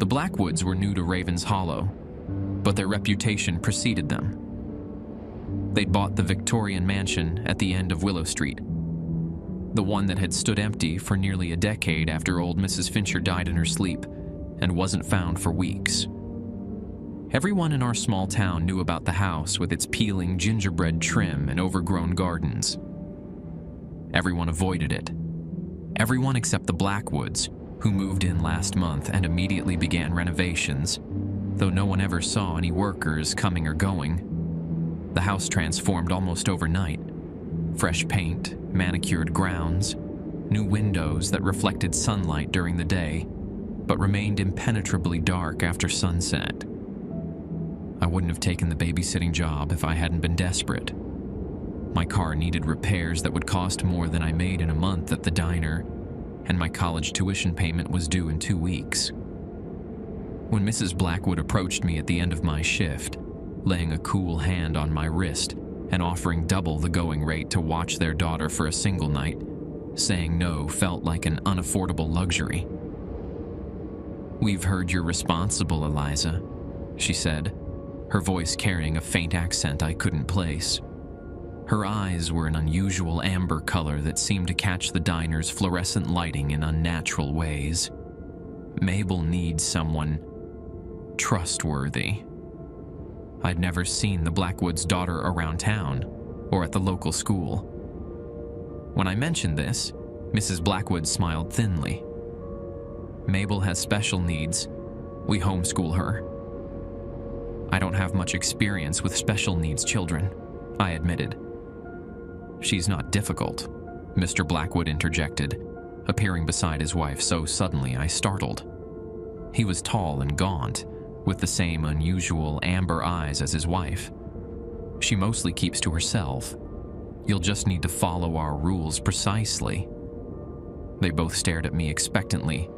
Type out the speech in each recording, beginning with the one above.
The Blackwoods were new to Ravens Hollow, but their reputation preceded them. They'd bought the Victorian mansion at the end of Willow Street, the one that had stood empty for nearly a decade after old Mrs. Fincher died in her sleep and wasn't found for weeks. Everyone in our small town knew about the house with its peeling gingerbread trim and overgrown gardens. Everyone avoided it. Everyone except the Blackwoods, who moved in last month and immediately began renovations, though no one ever saw any workers coming or going. The house transformed almost overnight. Fresh paint, manicured grounds, new windows that reflected sunlight during the day, but remained impenetrably dark after sunset. I wouldn't have taken the babysitting job if I hadn't been desperate. My car needed repairs that would cost more than I made in a month at the diner, and my college tuition payment was due in 2 weeks. When Mrs. Blackwood approached me at the end of my shift, laying a cool hand on my wrist and offering double the going rate to watch their daughter for a single night, saying no felt like an unaffordable luxury. "We've heard you're responsible, Eliza," she said, her voice carrying a faint accent I couldn't place. Her eyes were an unusual amber color that seemed to catch the diner's fluorescent lighting in unnatural ways. "Mabel needs someone trustworthy." I'd never seen the Blackwoods' daughter around town or at the local school. When I mentioned this, Mrs. Blackwood smiled thinly. "Mabel has special needs. We homeschool her." "I don't have much experience with special needs children," I admitted. "She's not difficult," Mr. Blackwood interjected, appearing beside his wife so suddenly I startled. He was tall and gaunt, with the same unusual amber eyes as his wife. "She mostly keeps to herself. You'll just need to follow our rules precisely." They both stared at me expectantly,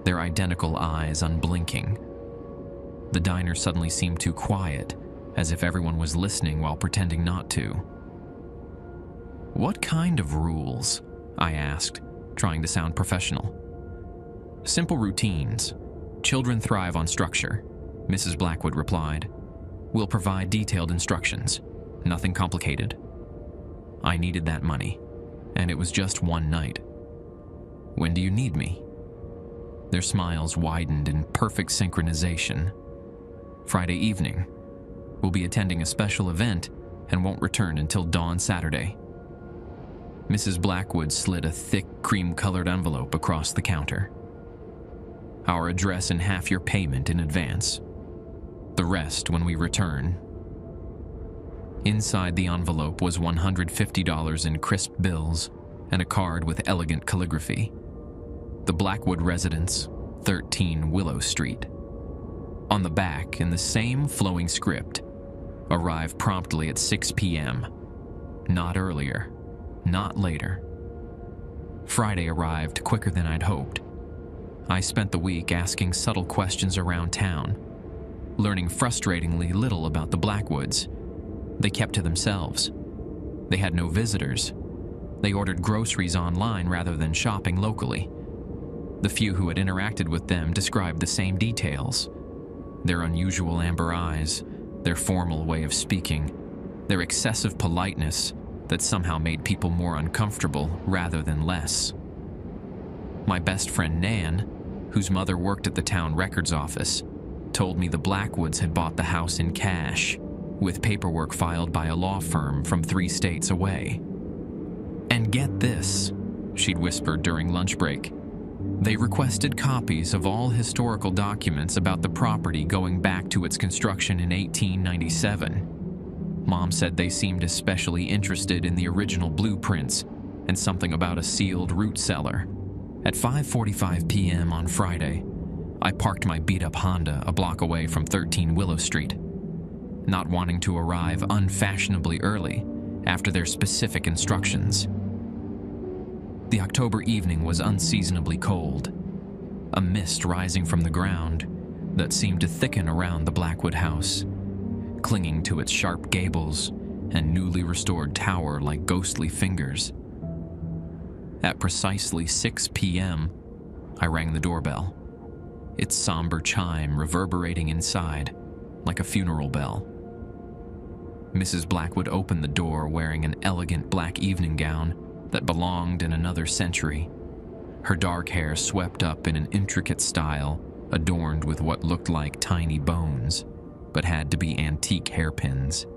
their identical eyes unblinking. The diner suddenly seemed too quiet, as if everyone was listening while pretending not to. "What kind of rules?" I asked, trying to sound professional. "Simple routines. Children thrive on structure," Mrs. Blackwood replied. "We'll provide detailed instructions. Nothing complicated." I needed that money, and it was just one night. "When do you need me?" Their smiles widened in perfect synchronization. "Friday evening. We'll be attending a special event and won't return until dawn Saturday." Mrs. Blackwood slid a thick, cream-colored envelope across the counter. "Our address and half your payment in advance. The rest when we return." Inside the envelope was $150 in crisp bills and a card with elegant calligraphy. "The Blackwood Residence, 13 Willow Street." On the back, in the same flowing script, "Arrive promptly at 6 p.m. Not earlier, not later." Friday arrived quicker than I'd hoped. I spent the week asking subtle questions around town, learning frustratingly little about the Blackwoods. They kept to themselves. They had no visitors. They ordered groceries online rather than shopping locally. The few who had interacted with them described the same details: their unusual amber eyes, their formal way of speaking, their excessive politeness that somehow made people more uncomfortable rather than less. My best friend Nan, whose mother worked at the town records office, told me the Blackwoods had bought the house in cash, with paperwork filed by a law firm from 3 states away. "And get this," she'd whispered during lunch break, "they requested copies of all historical documents about the property going back to its construction in 1897. Mom said they seemed especially interested in the original blueprints and something about a sealed root cellar." At 5:45 p.m. on Friday, I parked my beat-up Honda a block away from 13 Willow Street, not wanting to arrive unfashionably early after their specific instructions. The October evening was unseasonably cold, a mist rising from the ground that seemed to thicken around the Blackwood house, clinging to its sharp gables and newly restored tower like ghostly fingers. At precisely 6 p.m., I rang the doorbell. its somber chime reverberating inside like a funeral bell. Mrs. Blackwood opened the door wearing an elegant black evening gown that belonged in another century, her dark hair swept up in an intricate style adorned with what looked like tiny bones, but had to be antique hairpins.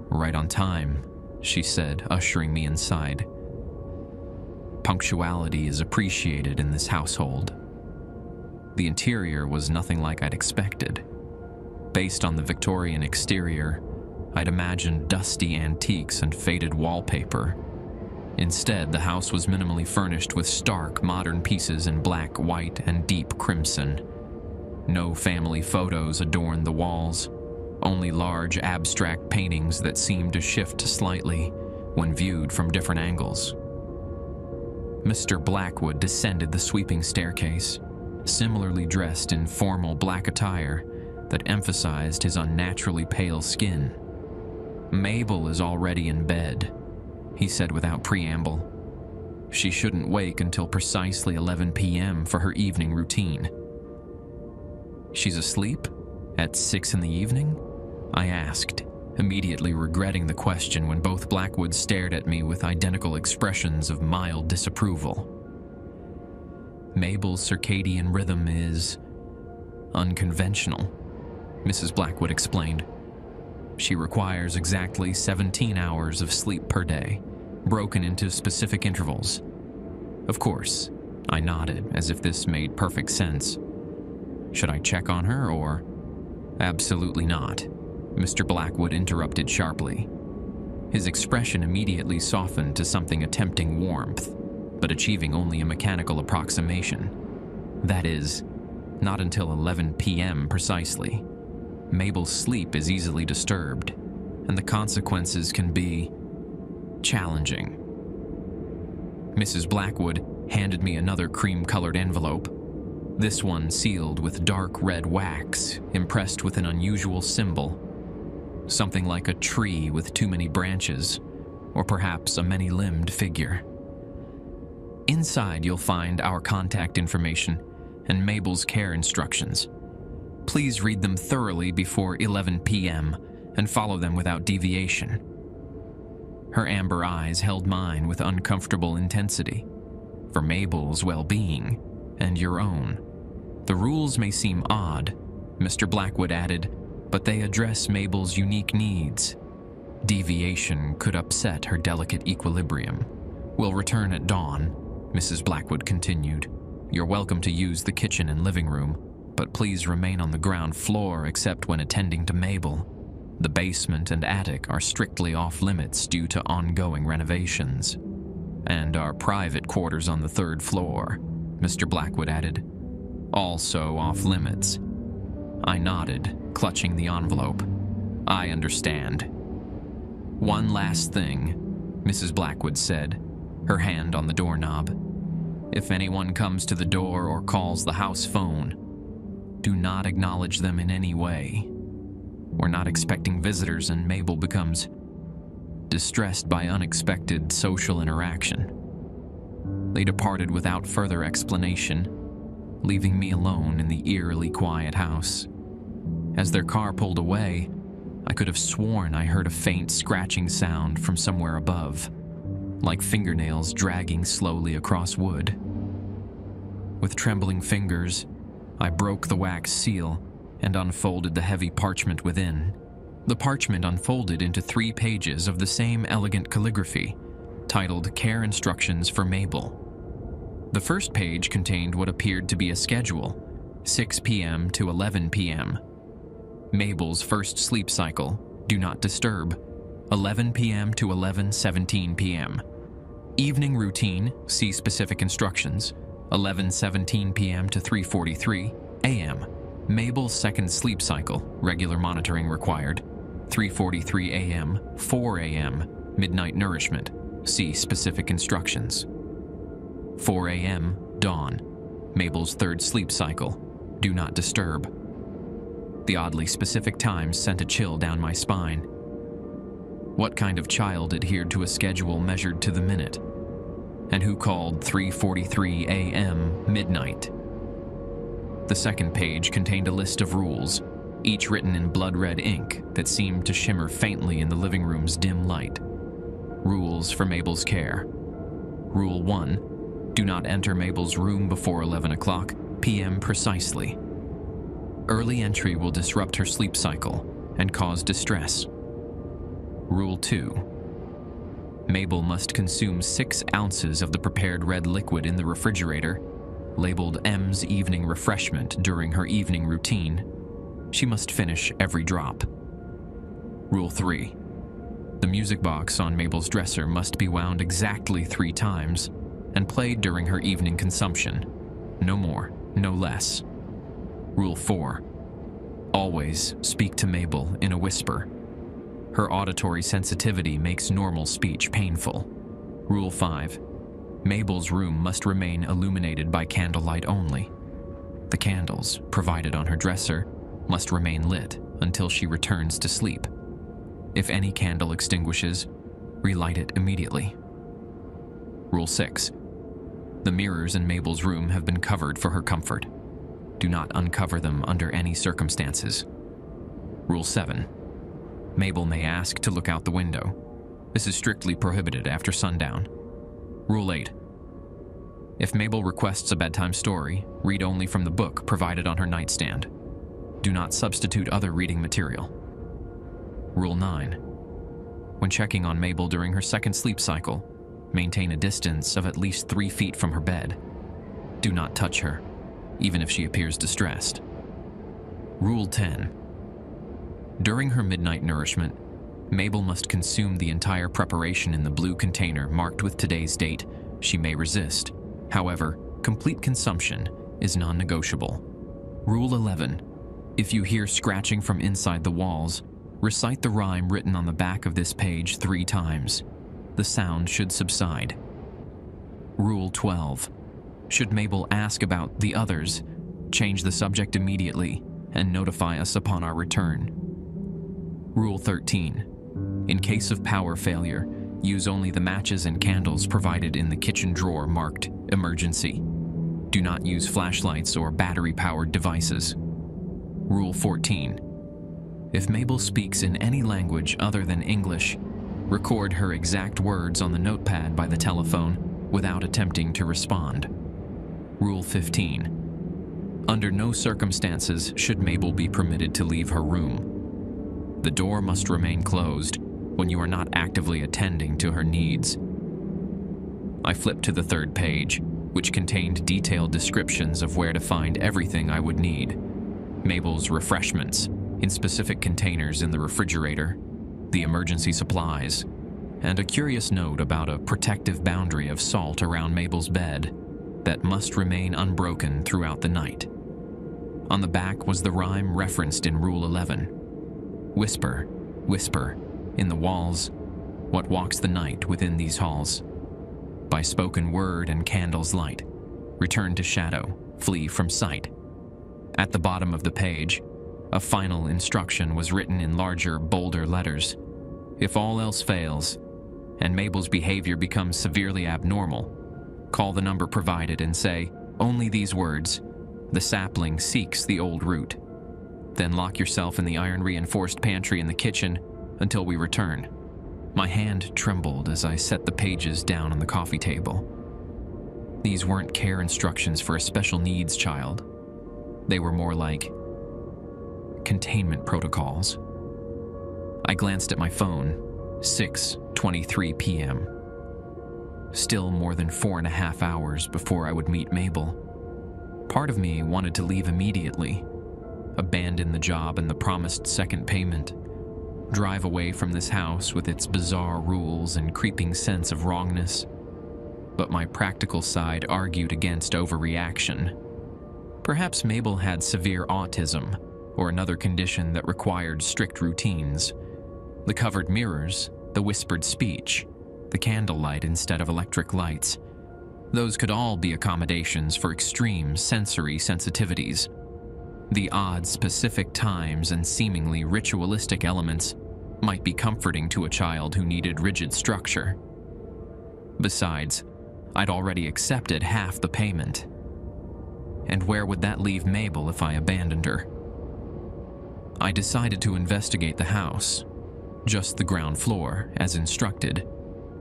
"Right on time," she said, ushering me inside. Punctuality is appreciated in this household. The interior was nothing like I'd expected. Based on the Victorian exterior, I'd imagined dusty antiques and faded wallpaper. Instead, the house was minimally furnished with stark, modern pieces in black, white, and deep crimson. No family photos adorned the walls, only large, abstract paintings that seemed to shift slightly when viewed from different angles. Mr. Blackwood descended the sweeping staircase, similarly dressed in formal black attire that emphasized his unnaturally pale skin. "Mabel is already in bed," he said without preamble. "She shouldn't wake until precisely 11 p.m. for her evening routine." "She's asleep? At 6 in the evening?" I asked, immediately regretting the question when both Blackwoods stared at me with identical expressions of mild disapproval. "Mabel's circadian rhythm is unconventional," Mrs. Blackwood explained. "She requires exactly 17 hours of sleep per day, broken into specific intervals." "Of course," I nodded, as if this made perfect sense. "Should I check on her, or—" "Absolutely not," Mr. Blackwood interrupted sharply. His expression immediately softened to something attempting warmth, but achieving only a mechanical approximation. "That is, not until 11 p.m. precisely. Mabel's sleep is easily disturbed, and the consequences can be challenging." Mrs. Blackwood handed me another cream-colored envelope, this one sealed with dark red wax impressed with an unusual symbol, something like a tree with too many branches, or perhaps a many-limbed figure. "Inside you'll find our contact information and Mabel's care instructions. Please read them thoroughly before 11 p.m. and follow them without deviation." Her amber eyes held mine with uncomfortable intensity. "For Mabel's well-being, and your own. The rules may seem odd," Mr. Blackwood added, "but they address Mabel's unique needs. Deviation could upset her delicate equilibrium. We'll return at dawn," Mrs. Blackwood continued. "You're welcome to use the kitchen and living room, but please remain on the ground floor except when attending to Mabel. The basement and attic are strictly off-limits due to ongoing renovations. And our private quarters on the 3rd floor," Mr. Blackwood added. "Also off-limits." I nodded, clutching the envelope. "I understand." "One last thing," Mrs. Blackwood said, her hand on the doorknob. "If anyone comes to the door or calls the house phone, do not acknowledge them in any way. We're not expecting visitors, and Mabel becomes distressed by unexpected social interaction." They departed without further explanation, leaving me alone in the eerily quiet house. As their car pulled away, I could have sworn I heard a faint scratching sound from somewhere above, like fingernails dragging slowly across wood. With trembling fingers, I broke the wax seal and unfolded the heavy parchment within. The parchment unfolded into 3 pages of the same elegant calligraphy, titled Care Instructions for Mabel. The first page contained what appeared to be a schedule, 6 p.m. to 11 p.m. Mabel's first sleep cycle, do not disturb, 11 p.m. to 11:17 p.m. Evening routine, see specific instructions, 11:17 p.m. to 3:43 a.m. Mabel's second sleep cycle, regular monitoring required, 3:43 a.m., 4 a.m., midnight nourishment, see specific instructions. 4 a.m., dawn, Mabel's third sleep cycle, do not disturb. The oddly specific times sent a chill down my spine. What kind of child adhered to a schedule measured to the minute? And who called 3:43 a.m. midnight? The second page contained a list of rules, each written in blood-red ink that seemed to shimmer faintly in the living room's dim light. Rules for Mabel's care. Rule 1. Do not enter Mabel's room before 11 o'clock p.m. precisely. Early entry will disrupt her sleep cycle and cause distress. Rule 2. Mabel must consume 6 ounces of the prepared red liquid in the refrigerator, labeled M's evening refreshment during her evening routine. She must finish every drop. Rule 3. The music box on Mabel's dresser must be wound exactly 3 times and played during her evening consumption. No more, no less. Rule 4. Always speak to Mabel in a whisper. Her auditory sensitivity makes normal speech painful. Rule 5. Mabel's room must remain illuminated by candlelight only. The candles, provided on her dresser, must remain lit until she returns to sleep. If any candle extinguishes, relight it immediately. Rule 6. The mirrors in Mabel's room have been covered for her comfort. Do not uncover them under any circumstances. Rule 7. Mabel may ask to look out the window. This is strictly prohibited after sundown. Rule 8. If Mabel requests a bedtime story, read only from the book provided on her nightstand. Do not substitute other reading material. Rule 9. When checking on Mabel during her second sleep cycle, maintain a distance of at least 3 feet from her bed. Do not touch her, even if she appears distressed. Rule 10. During her midnight nourishment, Mabel must consume the entire preparation in the blue container marked with today's date. She may resist. However, complete consumption is non-negotiable. Rule 11. If you hear scratching from inside the walls, recite the rhyme written on the back of this page 3 times. The sound should subside. Rule 12. Should Mabel ask about the others, change the subject immediately and notify us upon our return. Rule 13. In case of power failure, use only the matches and candles provided in the kitchen drawer marked emergency. Do not use flashlights or battery-powered devices. Rule 14. If Mabel speaks in any language other than English, record her exact words on the notepad by the telephone without attempting to respond. Rule 15. Under no circumstances should Mabel be permitted to leave her room. The door must remain closed when you are not actively attending to her needs. I flipped to the 3rd page, which contained detailed descriptions of where to find everything I would need. Mabel's refreshments, in specific containers in the refrigerator, the emergency supplies, and a curious note about a protective boundary of salt around Mabel's bed that must remain unbroken throughout the night. On the back was the rhyme referenced in Rule 11. Whisper, whisper, in the walls, what walks the night within these halls? By spoken word and candle's light, return to shadow, flee from sight. At the bottom of the page, a final instruction was written in larger, bolder letters. If all else fails, and Mabel's behavior becomes severely abnormal, call the number provided and say only these words: the sapling seeks the old root. Then lock yourself in the iron-reinforced pantry in the kitchen until we return. My hand trembled as I set the pages down on the coffee table. These weren't care instructions for a special needs child. They were more like containment protocols. I glanced at my phone, 6:23 p.m. Still more than 4.5 hours before I would meet Mabel. Part of me wanted to leave immediately, abandon the job and the promised second payment, drive away from this house with its bizarre rules and creeping sense of wrongness. But my practical side argued against overreaction. Perhaps Mabel had severe autism or another condition that required strict routines. The covered mirrors, the whispered speech, the candlelight instead of electric lights. Those could all be accommodations for extreme sensory sensitivities. The odd specific times and seemingly ritualistic elements might be comforting to a child who needed rigid structure. Besides, I'd already accepted half the payment. And where would that leave Mabel if I abandoned her? I decided to investigate the house, just the ground floor, as instructed,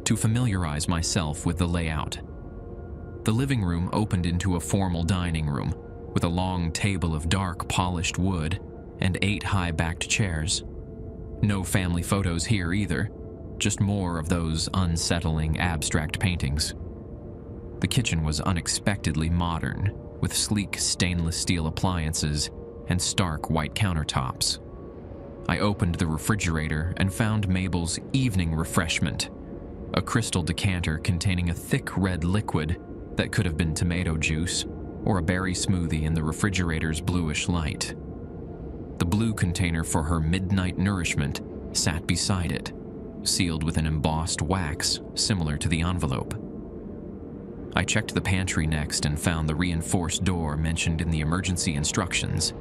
to familiarize myself with the layout. The living room opened into a formal dining room with a long table of dark polished wood and 8 high-backed chairs. No family photos here either, just more of those unsettling abstract paintings. The kitchen was unexpectedly modern, with sleek stainless steel appliances and stark white countertops. I opened the refrigerator and found Mabel's evening refreshment, a crystal decanter containing a thick red liquid that could have been tomato juice or a berry smoothie in the refrigerator's bluish light. The blue container for her midnight nourishment sat beside it, sealed with an embossed wax similar to the envelope. I checked the pantry next and found the reinforced door mentioned in the emergency instructions.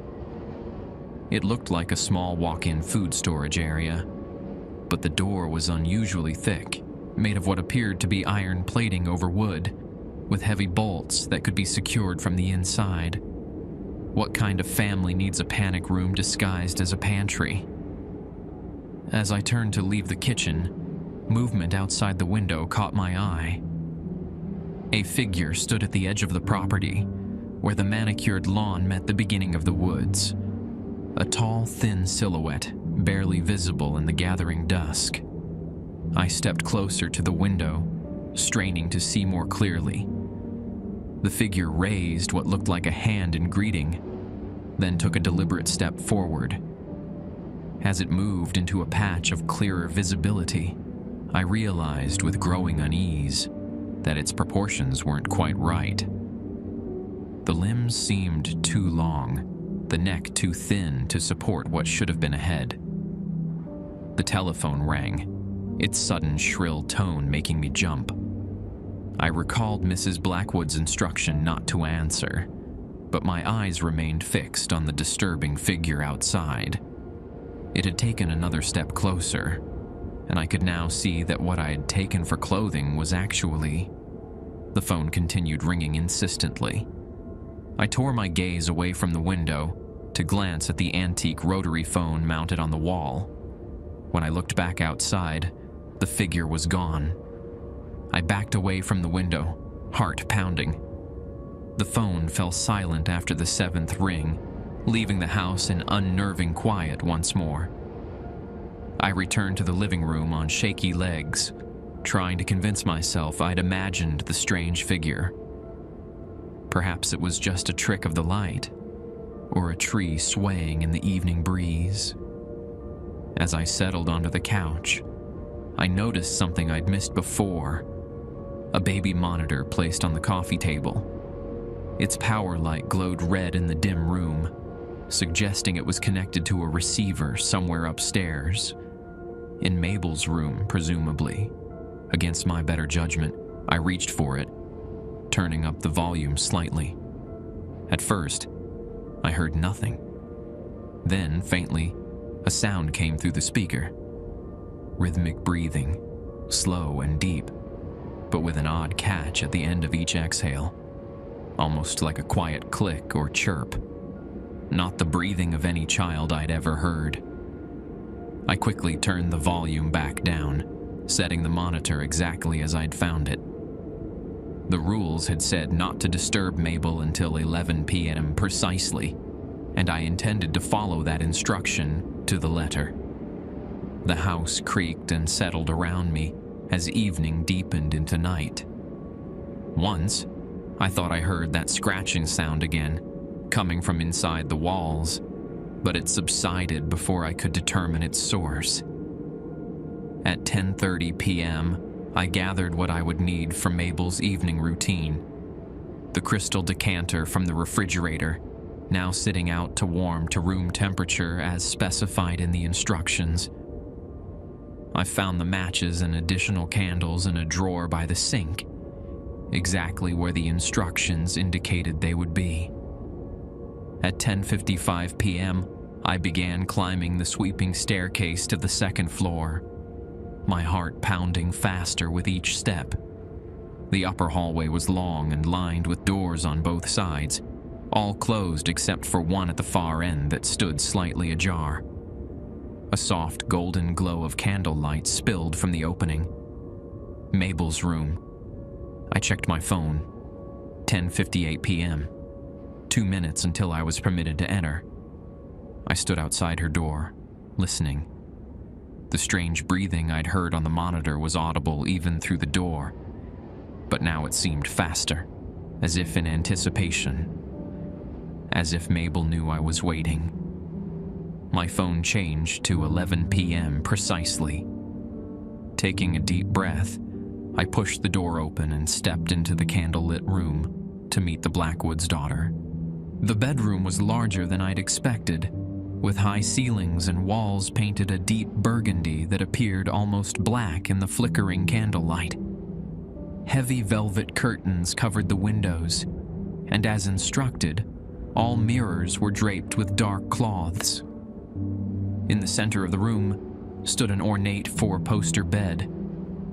It looked like a small walk-in food storage area, but the door was unusually thick, made of what appeared to be iron plating over wood, with heavy bolts that could be secured from the inside. What kind of family needs a panic room disguised as a pantry? As I turned to leave the kitchen, movement outside the window caught my eye. A figure stood at the edge of the property, where the manicured lawn met the beginning of the woods. A tall, thin silhouette, barely visible in the gathering dusk. I stepped closer to the window, straining to see more clearly. The figure raised what looked like a hand in greeting, then took a deliberate step forward. As it moved into a patch of clearer visibility, I realized with growing unease that its proportions weren't quite right. The limbs seemed too long, the neck too thin to support what should have been a head. The telephone rang, its sudden shrill tone making me jump. I recalled Mrs. Blackwood's instruction not to answer, but my eyes remained fixed on the disturbing figure outside. It had taken another step closer, and I could now see that what I had taken for clothing was actually... The phone continued ringing insistently. I tore my gaze away from the window to glance at the antique rotary phone mounted on the wall. When I looked back outside, the figure was gone. I backed away from the window, heart pounding. The phone fell silent after the 7th ring, leaving the house in unnerving quiet once more. I returned to the living room on shaky legs, trying to convince myself I'd imagined the strange figure. Perhaps it was just a trick of the light, or a tree swaying in the evening breeze. As I settled onto the couch, I noticed something I'd missed before: a baby monitor placed on the coffee table. Its power light glowed red in the dim room, suggesting it was connected to a receiver somewhere upstairs. In Mabel's room, presumably. Against my better judgment, I reached for it, turning up the volume slightly. At first, I heard nothing. Then, faintly, a sound came through the speaker. Rhythmic breathing, slow and deep, but with an odd catch at the end of each exhale, almost like a quiet click or chirp. Not the breathing of any child I'd ever heard. I quickly turned the volume back down, setting the monitor exactly as I'd found it. The rules had said not to disturb Mabel until 11 p.m. precisely, and I intended to follow that instruction to the letter. The house creaked and settled around me as evening deepened into night. Once, I thought I heard that scratching sound again, coming from inside the walls, but it subsided before I could determine its source. At 10:30 p.m., I gathered what I would need for Mabel's evening routine. The crystal decanter from the refrigerator, now sitting out to warm to room temperature as specified in the instructions. I found the matches and additional candles in a drawer by the sink, exactly where the instructions indicated they would be. At 10:55 p.m., I began climbing the sweeping staircase to the 2nd floor, my heart pounding faster with each step. The upper hallway was long and lined with doors on both sides, all closed except for one at the far end that stood slightly ajar. A soft golden glow of candlelight spilled from the opening. Mabel's room. I checked my phone. 10:58 p.m. 2 minutes until I was permitted to enter. I stood outside her door, listening. The strange breathing I'd heard on the monitor was audible even through the door, but now it seemed faster, as if in anticipation, as if Mabel knew I was waiting. My phone changed to 11 p.m. precisely. Taking a deep breath, I pushed the door open and stepped into the candlelit room to meet the Blackwood's daughter. The bedroom was larger than I'd expected, with high ceilings and walls painted a deep burgundy that appeared almost black in the flickering candlelight. Heavy velvet curtains covered the windows, and as instructed, all mirrors were draped with dark cloths. In the center of the room stood an ornate four-poster bed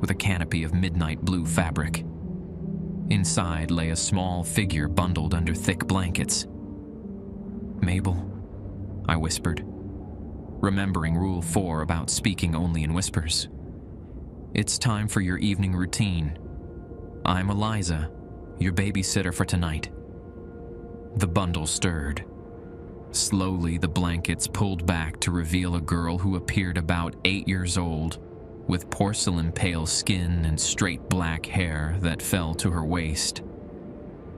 with a canopy of midnight blue fabric. Inside lay a small figure bundled under thick blankets. "Mabel," I whispered, remembering Rule 4 about speaking only in whispers. "It's time for your evening routine. I'm Eliza, your babysitter for tonight." The bundle stirred. Slowly, the blankets pulled back to reveal a girl who appeared about 8 years old, with porcelain-pale skin and straight black hair that fell to her waist.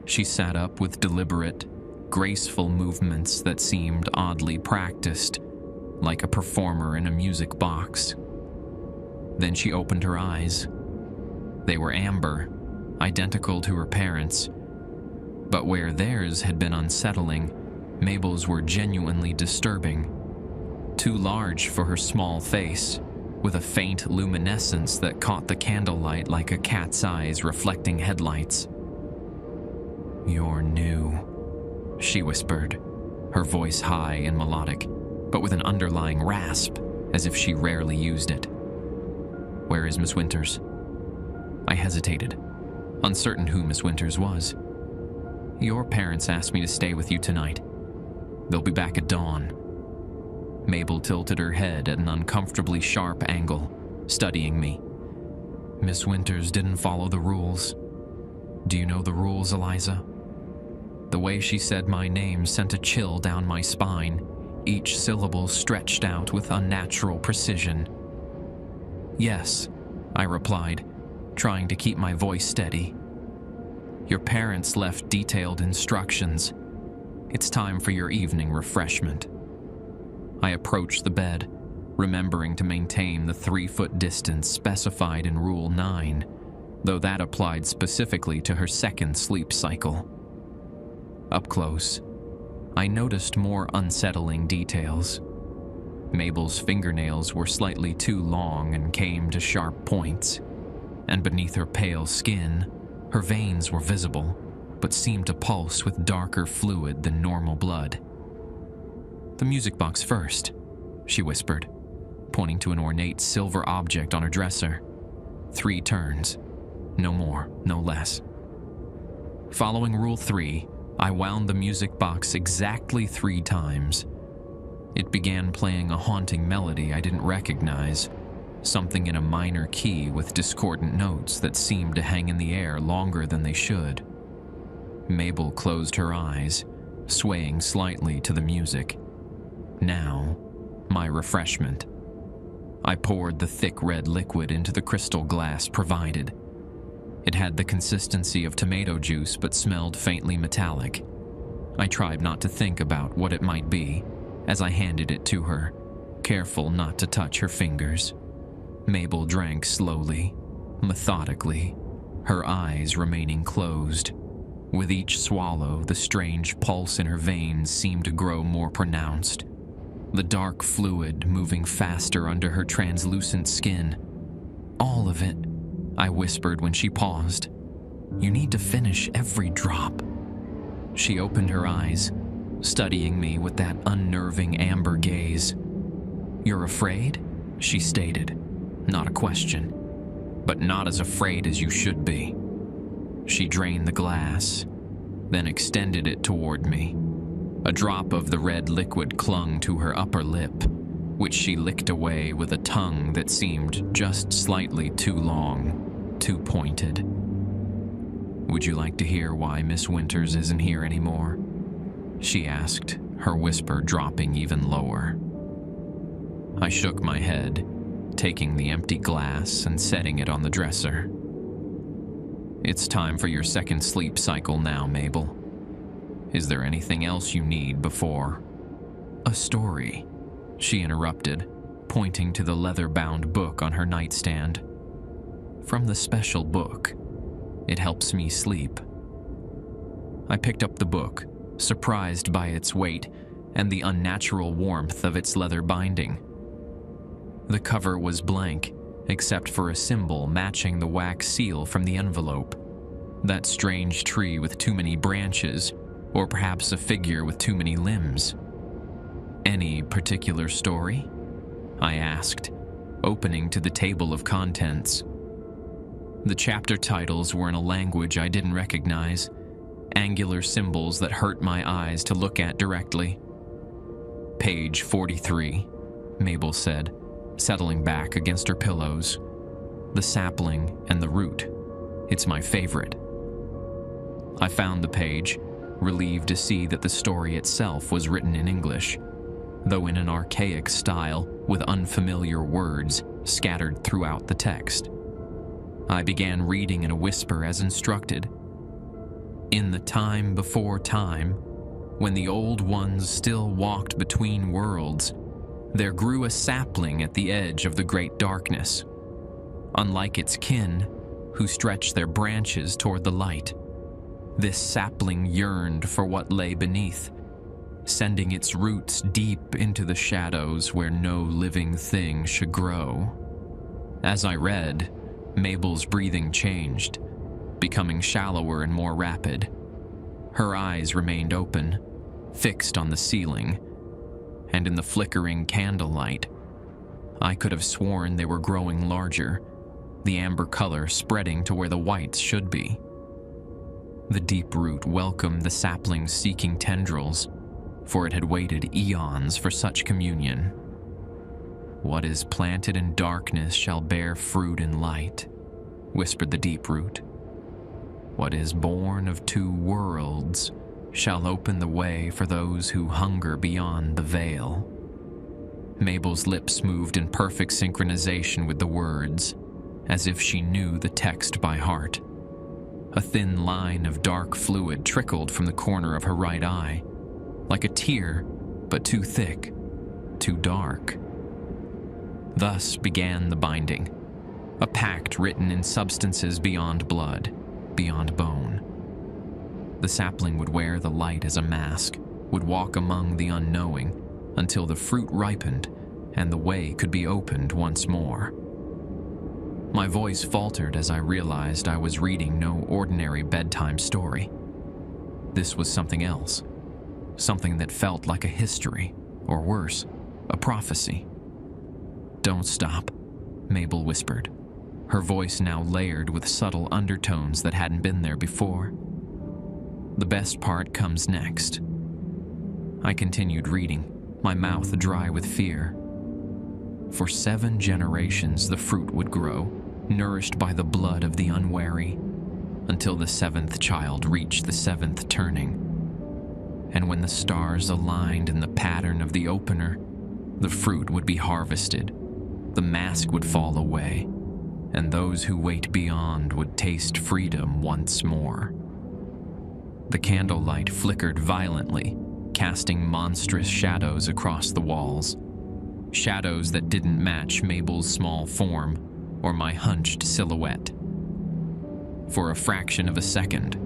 She sat up with deliberate, graceful movements that seemed oddly practiced, like a performer in a music box. Then she opened her eyes. They were amber, identical to her parents', but where theirs had been unsettling, Mabel's were genuinely disturbing. Too large for her small face, with a faint luminescence that caught the candlelight like a cat's eyes reflecting headlights. "You're new," she whispered, her voice high and melodic, but with an underlying rasp, as if she rarely used it. "Where is Miss Winters?" I hesitated, uncertain who Miss Winters was. "Your parents asked me to stay with you tonight. They'll be back at dawn." Mabel tilted her head at an uncomfortably sharp angle, studying me. "Miss Winters didn't follow the rules. Do you know the rules, Eliza?" The way she said my name sent a chill down my spine, each syllable stretched out with unnatural precision. "Yes," I replied, trying to keep my voice steady. "Your parents left detailed instructions. It's time for your evening refreshment." I approached the bed, remembering to maintain the 3-foot distance specified in Rule 9, though that applied specifically to her second sleep cycle. Up close, I noticed more unsettling details. Mabel's fingernails were slightly too long and came to sharp points, and beneath her pale skin, her veins were visible, but seemed to pulse with darker fluid than normal blood. "The music box first," she whispered, pointing to an ornate silver object on her dresser. 3 turns. No more, no less. Following Rule 3, I wound the music box exactly 3 times. It began playing a haunting melody I didn't recognize, something in a minor key with discordant notes that seemed to hang in the air longer than they should. Mabel closed her eyes, swaying slightly to the music. Now, my refreshment. I poured the thick red liquid into the crystal glass provided. It had the consistency of tomato juice but smelled faintly metallic. I tried not to think about what it might be as I handed it to her, careful not to touch her fingers. Mabel drank slowly, methodically, her eyes remaining closed. With each swallow, the strange pulse in her veins seemed to grow more pronounced, the dark fluid moving faster under her translucent skin. "All of it," I whispered when she paused. "You need to finish every drop." She opened her eyes, studying me with that unnerving amber gaze. "You're afraid?" she stated. Not a question, but not as afraid as you should be. She drained the glass, then extended it toward me. A drop of the red liquid clung to her upper lip, which she licked away with a tongue that seemed just slightly too long, too pointed. "Would you like to hear why Miss Winters isn't here anymore?" she asked, her whisper dropping even lower. I shook my head, taking the empty glass and setting it on the dresser. "It's time for your second sleep cycle now, Mabel. Is there anything else you need before—" "A story," she interrupted, pointing to the leather-bound book on her nightstand. "From the special book. It helps me sleep." I picked up the book, surprised by its weight and the unnatural warmth of its leather binding. The cover was blank, except for a symbol matching the wax seal from the envelope. That strange tree with too many branches, or perhaps a figure with too many limbs. "Any particular story?" I asked, opening to the table of contents. The chapter titles were in a language I didn't recognize, angular symbols that hurt my eyes to look at directly. "Page 43, Mabel said, settling back against her pillows. "The sapling and the root. It's my favorite." I found the page, relieved to see that the story itself was written in English, though in an archaic style with unfamiliar words scattered throughout the text. I began reading in a whisper as instructed. "In the time before time, when the old ones still walked between worlds, there grew a sapling at the edge of the great darkness. Unlike its kin, who stretched their branches toward the light, this sapling yearned for what lay beneath, sending its roots deep into the shadows where no living thing should grow." As I read, Mabel's breathing changed, becoming shallower and more rapid. Her eyes remained open, fixed on the ceiling, and in the flickering candlelight, I could have sworn they were growing larger, the amber color spreading to where the whites should be. The deep root welcomed the sapling's seeking tendrils, for it had waited eons for such communion. "What is planted in darkness shall bear fruit in light," whispered the deep root. "What is born of two worlds shall open the way for those who hunger beyond the veil." Mabel's lips moved in perfect synchronization with the words, as if she knew the text by heart. A thin line of dark fluid trickled from the corner of her right eye, like a tear, but too thick, too dark. Thus began the binding, a pact written in substances beyond blood, beyond bone. The sapling would wear the light as a mask, would walk among the unknowing until the fruit ripened and the way could be opened once more. My voice faltered as I realized I was reading no ordinary bedtime story. This was something else, something that felt like a history, or worse, a prophecy. "Don't stop," Mabel whispered, her voice now layered with subtle undertones that hadn't been there before. "The best part comes next." I continued reading, my mouth dry with fear. "For 7 generations the fruit would grow, nourished by the blood of the unwary, until the 7th child reached the 7th turning. And when the stars aligned in the pattern of the opener, the fruit would be harvested, the mask would fall away, and those who wait beyond would taste freedom once more." The candlelight flickered violently, casting monstrous shadows across the walls. Shadows that didn't match Mabel's small form or my hunched silhouette. For a fraction of a second,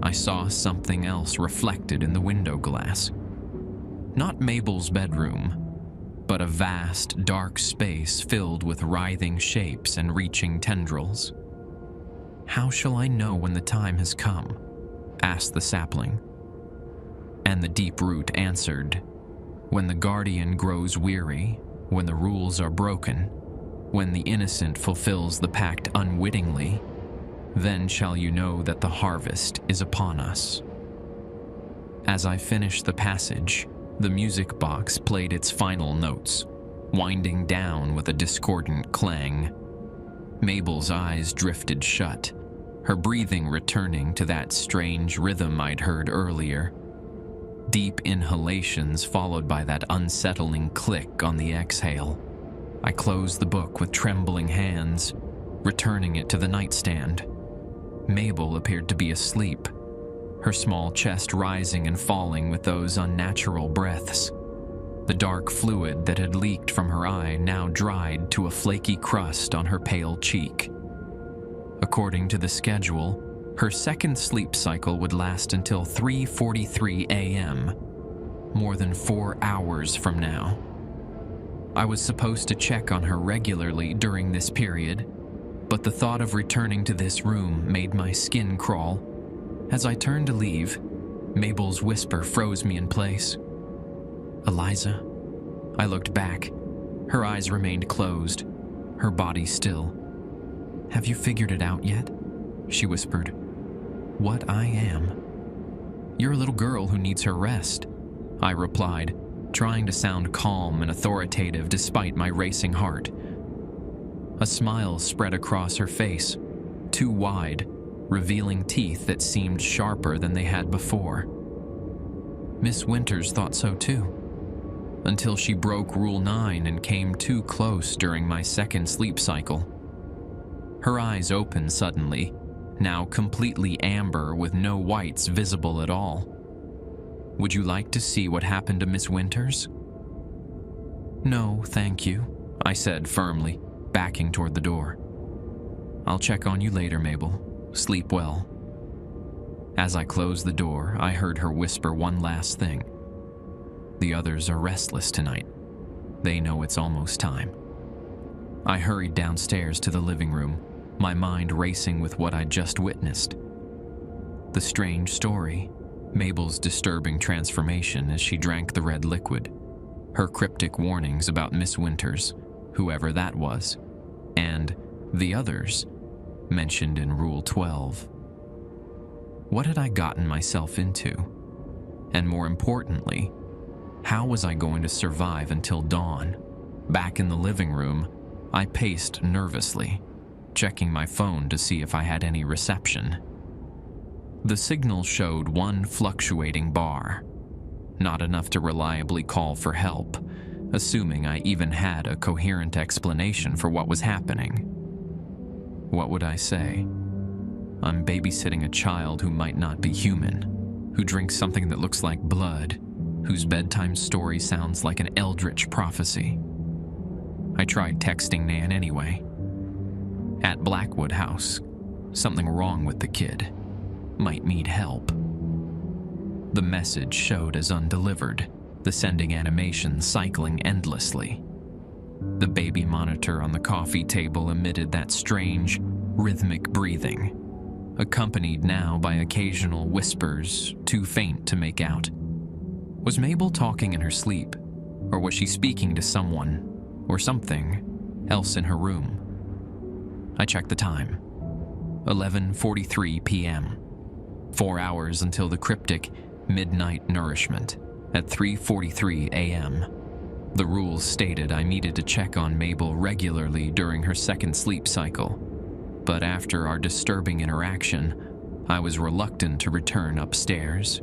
I saw something else reflected in the window glass. Not Mabel's bedroom, but a vast, dark space filled with writhing shapes and reaching tendrils. "How shall I know when the time has come?" asked the sapling. And the deep root answered, "When the guardian grows weary, when the rules are broken, when the innocent fulfills the pact unwittingly, then shall you know that the harvest is upon us." As I finished the passage, the music box played its final notes, winding down with a discordant clang. Mabel's eyes drifted shut, her breathing returning to that strange rhythm I'd heard earlier. Deep inhalations followed by that unsettling click on the exhale. I closed the book with trembling hands, returning it to the nightstand. Mabel appeared to be asleep, her small chest rising and falling with those unnatural breaths. The dark fluid that had leaked from her eye now dried to a flaky crust on her pale cheek. According to the schedule, her second sleep cycle would last until 3:43 a.m., more than 4 hours from now. I was supposed to check on her regularly during this period, but the thought of returning to this room made my skin crawl. As I turned to leave, Mabel's whisper froze me in place. "Eliza?" I looked back. Her eyes remained closed, her body still. "Have you figured it out yet?" she whispered. "What I am?" "You're a little girl who needs her rest," I replied, trying to sound calm and authoritative despite my racing heart. A smile spread across her face, too wide, revealing teeth that seemed sharper than they had before. Miss Winters thought so too, until she broke Rule 9 and came too close during my second sleep cycle. Her eyes opened suddenly, now completely amber with no whites visible at all. "Would you like to see what happened to Miss Winters?" "No, thank you," I said firmly, backing toward the door. "I'll check on you later, Mabel. Sleep well." As I closed the door, I heard her whisper one last thing. "The others are restless tonight. They know it's almost time." I hurried downstairs to the living room, my mind racing with what I'd just witnessed. The strange story, Mabel's disturbing transformation as she drank the red liquid, her cryptic warnings about Miss Winters, whoever that was, and the others mentioned in Rule 12. What had I gotten myself into? And more importantly, how was I going to survive until dawn? Back in the living room, I paced nervously, checking my phone to see if I had any reception. The signal showed one fluctuating bar, not enough to reliably call for help, assuming I even had a coherent explanation for what was happening. What would I say? I'm babysitting a child who might not be human, who drinks something that looks like blood, whose bedtime story sounds like an eldritch prophecy. I tried texting Nan anyway. "At Blackwood House. Something wrong with the kid. Might need help." The message showed as undelivered, the sending animation cycling endlessly. The baby monitor on the coffee table emitted that strange, rhythmic breathing, accompanied now by occasional whispers too faint to make out. Was Mabel talking in her sleep, or was she speaking to someone, or something, else in her room? I checked the time. 11:43 p.m. 4 hours until the cryptic midnight nourishment at 3:43 a.m. The rules stated I needed to check on Mabel regularly during her second sleep cycle, but after our disturbing interaction, I was reluctant to return upstairs.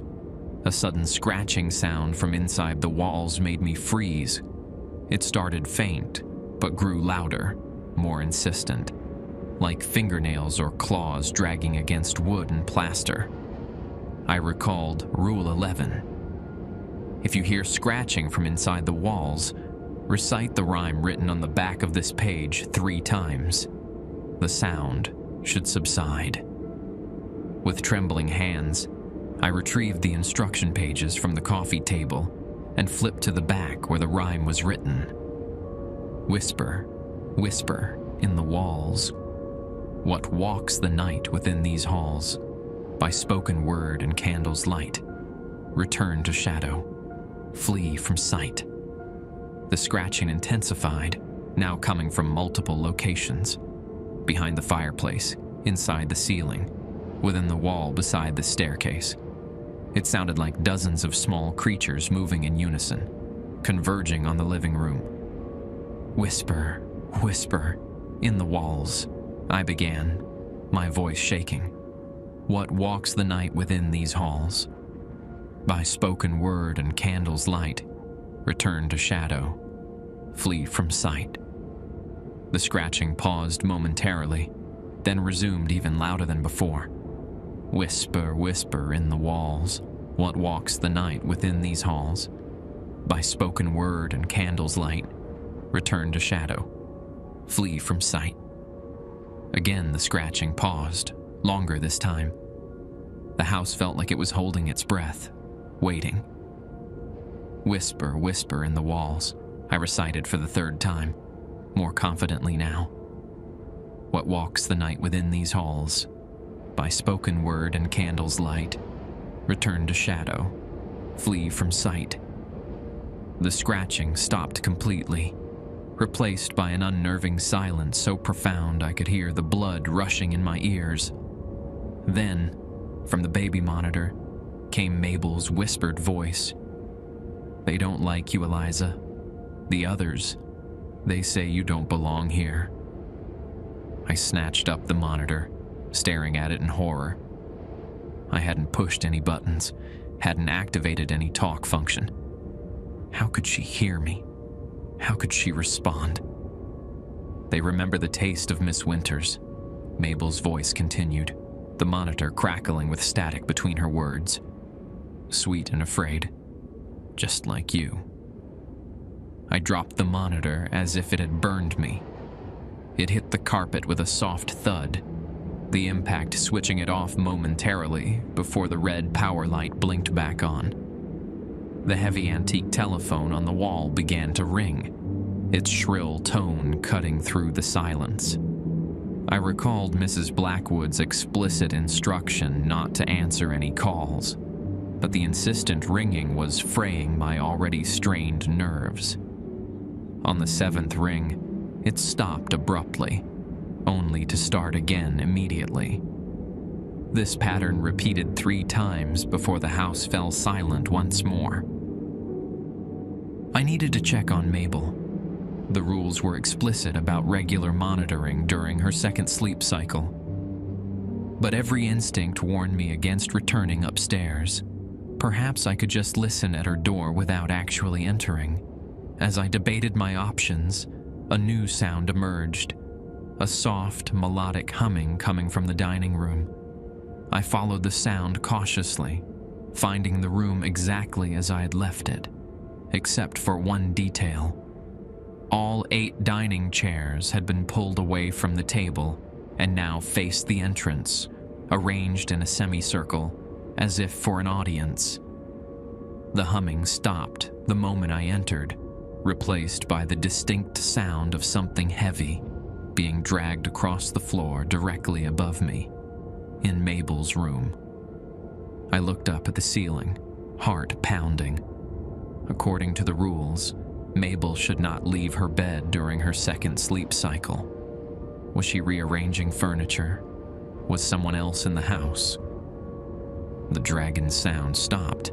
A sudden scratching sound from inside the walls made me freeze. It started faint, but grew louder, more insistent, like fingernails or claws dragging against wood and plaster. I recalled Rule 11. If you hear scratching from inside the walls, recite the rhyme written on the back of this page 3 times. The sound should subside. With trembling hands, I retrieved the instruction pages from the coffee table and flipped to the back where the rhyme was written. Whisper, whisper in the walls. What walks the night within these halls? By spoken word and candle's light. Return to shadow. Flee from sight. The scratching intensified, now coming from multiple locations. Behind the fireplace, inside the ceiling, within the wall beside the staircase. It sounded like dozens of small creatures moving in unison, converging on the living room. "Whisper, whisper, in the walls," I began, my voice shaking. "What walks the night within these halls? By spoken word and candle's light, return to shadow, flee from sight." The scratching paused momentarily, then resumed even louder than before. "Whisper, whisper in the walls, what walks the night within these halls? By spoken word and candle's light, return to shadow, flee from sight." Again the scratching paused, longer this time. The house felt like it was holding its breath, waiting. "Whisper, whisper in the walls," I recited for the third time, more confidently now. "What walks the night within these halls? By spoken word and candle's light, return to shadow, flee from sight." The scratching stopped completely, replaced by an unnerving silence so profound I could hear the blood rushing in my ears. Then, from the baby monitor, came Mabel's whispered voice. "They don't like you, Eliza. The others, they say you don't belong here." I snatched up the monitor, staring at it in horror. I hadn't pushed any buttons, hadn't activated any talk function. How could she hear me? How could she respond? "They remember the taste of Miss Winters," Mabel's voice continued, the monitor crackling with static between her words. "Sweet and afraid, just like you." I dropped the monitor as if it had burned me. It hit the carpet with a soft thud, the impact switching it off momentarily before the red power light blinked back on. The heavy antique telephone on the wall began to ring, its shrill tone cutting through the silence. I recalled Mrs. Blackwood's explicit instruction not to answer any calls, but the insistent ringing was fraying my already strained nerves. On the seventh ring, it stopped abruptly, only to start again immediately. This pattern repeated 3 times before the house fell silent once more. I needed to check on Mabel. The rules were explicit about regular monitoring during her second sleep cycle. But every instinct warned me against returning upstairs. Perhaps I could just listen at her door without actually entering. As I debated my options, a new sound emerged, a soft, melodic humming coming from the dining room. I followed the sound cautiously, finding the room exactly as I had left it, except for one detail. All 8 dining chairs had been pulled away from the table and now faced the entrance, arranged in a semicircle, as if for an audience. The humming stopped the moment I entered, replaced by the distinct sound of something heavy being dragged across the floor directly above me, in Mabel's room. I looked up at the ceiling, heart pounding. According to the rules, Mabel should not leave her bed during her second sleep cycle. Was she rearranging furniture? Was someone else in the house? The dragon sound stopped,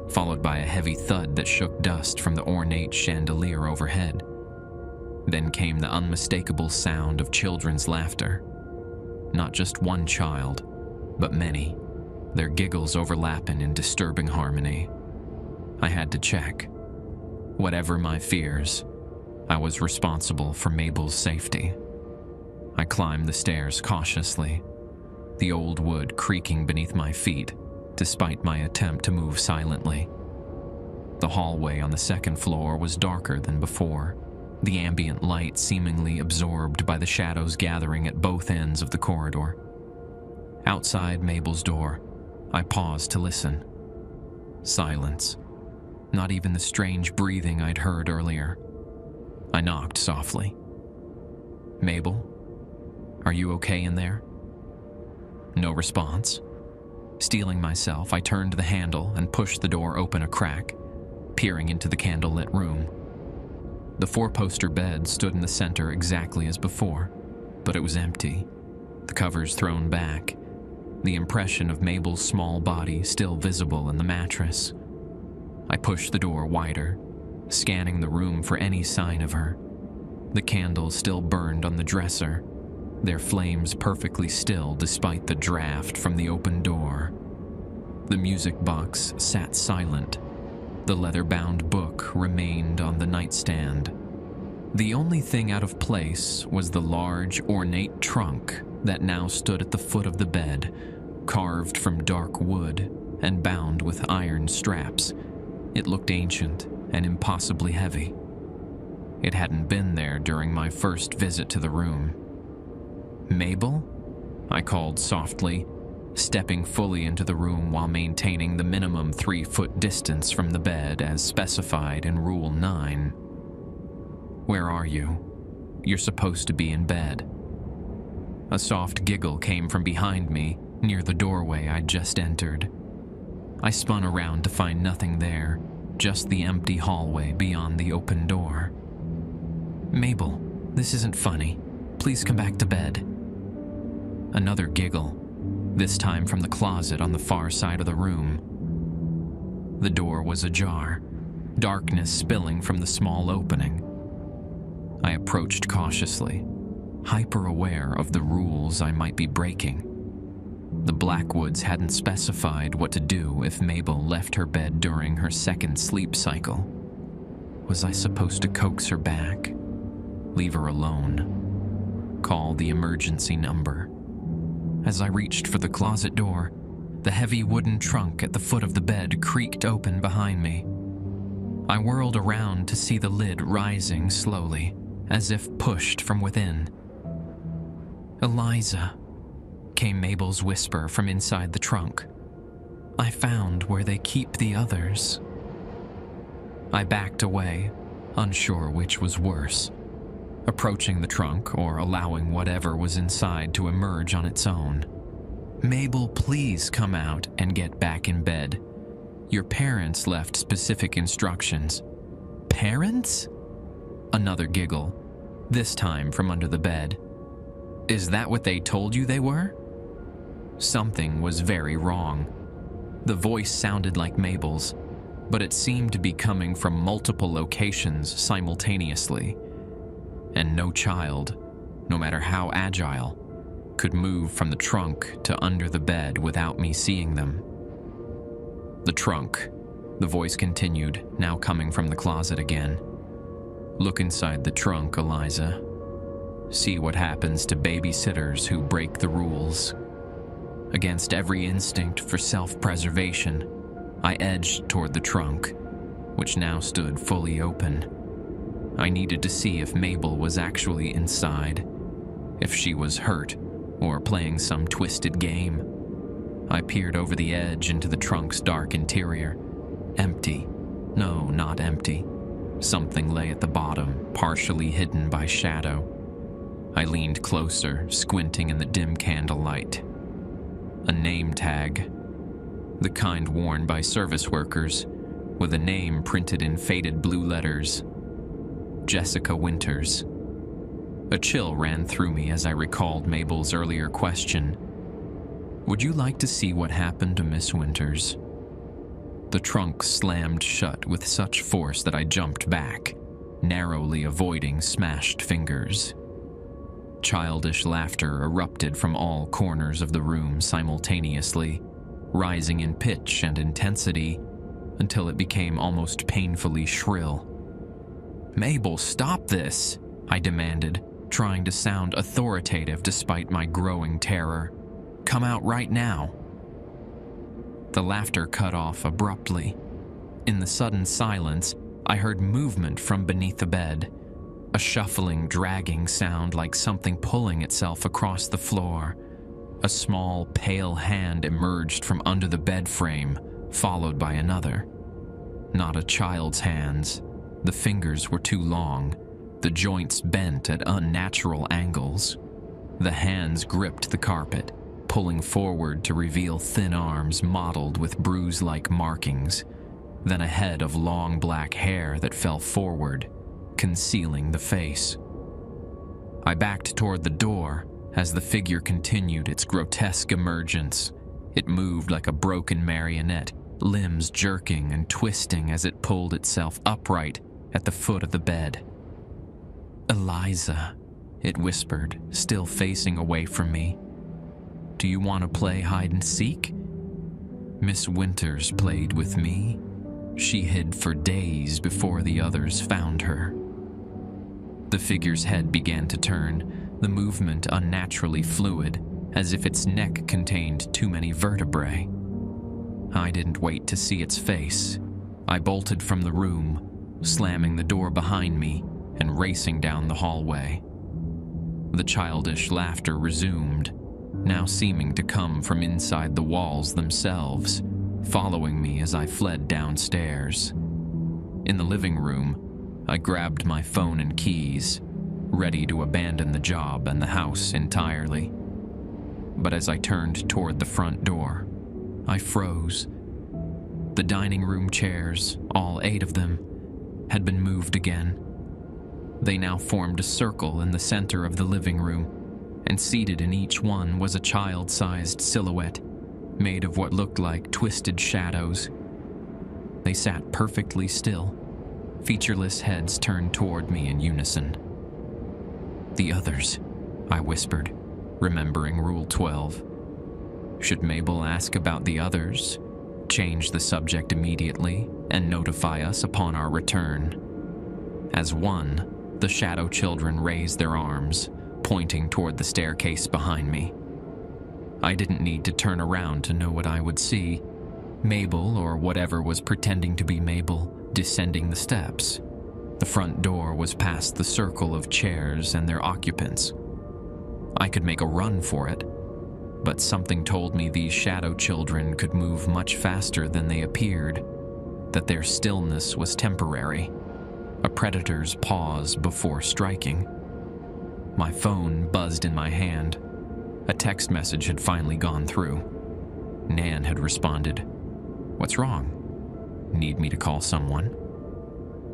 followed by a heavy thud that shook dust from the ornate chandelier overhead. Then came the unmistakable sound of children's laughter. Not just one child, but many, their giggles overlapping in disturbing harmony. I had to check. Whatever my fears, I was responsible for Mabel's safety. I climbed the stairs cautiously, the old wood creaking beneath my feet, despite my attempt to move silently. The hallway on the second floor was darker than before, the ambient light seemingly absorbed by the shadows gathering at both ends of the corridor. Outside Mabel's door, I paused to listen. Silence. Not even the strange breathing I'd heard earlier. I knocked softly. "Mabel, are you okay in there?" No response. Steeling myself, I turned the handle and pushed the door open a crack, peering into the candlelit room. The 4-poster bed stood in the center exactly as before, but it was empty, the covers thrown back, the impression of Mabel's small body still visible in the mattress. I pushed the door wider, scanning the room for any sign of her. The candles still burned on the dresser, their flames perfectly still despite the draft from the open door. The music box sat silent. The leather-bound book remained on the nightstand. The only thing out of place was the large, ornate trunk that now stood at the foot of the bed, carved from dark wood and bound with iron straps. It looked ancient and impossibly heavy. It hadn't been there during my first visit to the room. "Mabel?" I called softly, stepping fully into the room while maintaining the minimum 3-foot distance from the bed as specified in Rule 9. "Where are you? You're supposed to be in bed." A soft giggle came from behind me, near the doorway I'd just entered. I spun around to find nothing there, just the empty hallway beyond the open door. "Mabel, this isn't funny. Please come back to bed." Another giggle, this time from the closet on the far side of the room. The door was ajar, darkness spilling from the small opening. I approached cautiously, hyper-aware of the rules I might be breaking. The Blackwoods hadn't specified what to do if Mabel left her bed during her second sleep cycle. Was I supposed to coax her back? Leave her alone? Call the emergency number? As I reached for the closet door, the heavy wooden trunk at the foot of the bed creaked open behind me. I whirled around to see the lid rising slowly, as if pushed from within. "Eliza," came Mabel's whisper from inside the trunk. "I found where they keep the others." I backed away, unsure which was worse, approaching the trunk or allowing whatever was inside to emerge on its own. "Mabel, please come out and get back in bed. Your parents left specific instructions." "Parents?" Another giggle, this time from under the bed. "Is that what they told you they were?" Something was very wrong. The voice sounded like Mabel's, but it seemed to be coming from multiple locations simultaneously. And no child, no matter how agile, could move from the trunk to under the bed without me seeing them. "The trunk," the voice continued, now coming from the closet again. "Look inside the trunk, Eliza. See what happens to babysitters who break the rules." Against every instinct for self-preservation, I edged toward the trunk, which now stood fully open. I needed to see if Mabel was actually inside, if she was hurt or playing some twisted game. I peered over the edge into the trunk's dark interior. Empty. No, not empty. Something lay at the bottom, partially hidden by shadow. I leaned closer, squinting in the dim candlelight. A name tag, the kind worn by service workers, with a name printed in faded blue letters. Jessica Winters. A chill ran through me as I recalled Mabel's earlier question. "Would you like to see what happened to Miss Winters?" The trunk slammed shut with such force that I jumped back, narrowly avoiding smashed fingers. Childish laughter erupted from all corners of the room simultaneously, rising in pitch and intensity until it became almost painfully shrill. "Mabel, stop this!" I demanded, trying to sound authoritative despite my growing terror. "Come out right now." The laughter cut off abruptly. In the sudden silence, I heard movement from beneath the bed, a shuffling, dragging sound like something pulling itself across the floor. A small, pale hand emerged from under the bed frame, followed by another. Not a child's hands. The fingers were too long, the joints bent at unnatural angles. The hands gripped the carpet, pulling forward to reveal thin arms mottled with bruise-like markings, then a head of long black hair that fell forward, concealing the face. I backed toward the door as the figure continued its grotesque emergence, It moved like a broken marionette, limbs jerking and twisting as it pulled itself upright at the foot of the bed. "Eliza," it whispered, still facing away from me. "Do you want to play hide and seek?" Miss Winters played with me. She hid for days before the others found her. The figure's head began to turn, the movement unnaturally fluid, as if its neck contained too many vertebrae. I didn't wait to see its face. I bolted from the room, slamming the door behind me and racing down the hallway. The childish laughter resumed, now seeming to come from inside the walls themselves, following me as I fled downstairs. In the living room, I grabbed my phone and keys, ready to abandon the job and the house entirely. But as I turned toward the front door, I froze. The dining room chairs, all 8 of them, had been moved again. They now formed a circle in the center of the living room, and seated in each one was a child-sized silhouette, made of what looked like twisted shadows. They sat perfectly still, featureless heads turned toward me in unison. "The others," I whispered, remembering Rule 12. Should Mabel ask about the others, change the subject immediately, and notify us upon our return? As one, the shadow children raised their arms, pointing toward the staircase behind me. I didn't need to turn around to know what I would see. Mabel, or whatever was pretending to be Mabel, descending the steps. The front door was past the circle of chairs and their occupants. I could make a run for it, but something told me these shadow children could move much faster than they appeared, that their stillness was temporary, a predator's pause before striking. My phone buzzed in my hand. A text message had finally gone through. Nan had responded. "What's wrong? Need me to call someone?"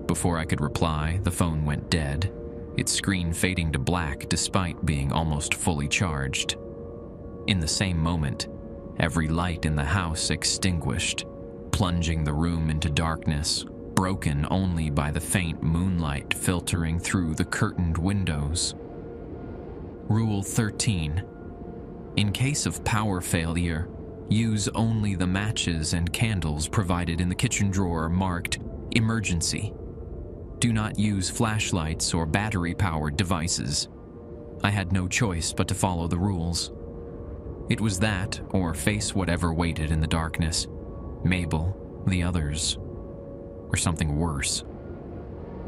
Before I could reply, the phone went dead, its screen fading to black despite being almost fully charged. In the same moment, every light in the house extinguished, plunging the room into darkness, broken only by the faint moonlight filtering through the curtained windows. Rule 13. In case of power failure, use only the matches and candles provided in the kitchen drawer marked "Emergency." Do not use flashlights or battery-powered devices. I had no choice but to follow the rules. It was that, or face whatever waited in the darkness. Mabel, the others, or something worse.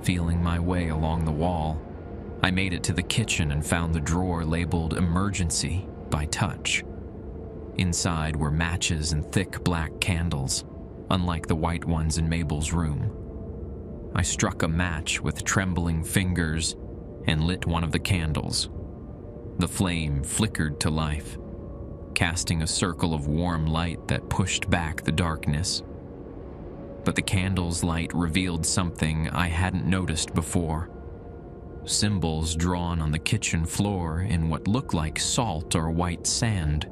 Feeling my way along the wall, I made it to the kitchen and found the drawer labeled "Emergency" by touch. Inside were matches and thick black candles, unlike the white ones in Mabel's room. I struck a match with trembling fingers and lit one of the candles. The flame flickered to life, casting a circle of warm light that pushed back the darkness. But the candle's light revealed something I hadn't noticed before. Symbols drawn on the kitchen floor in what looked like salt or white sand,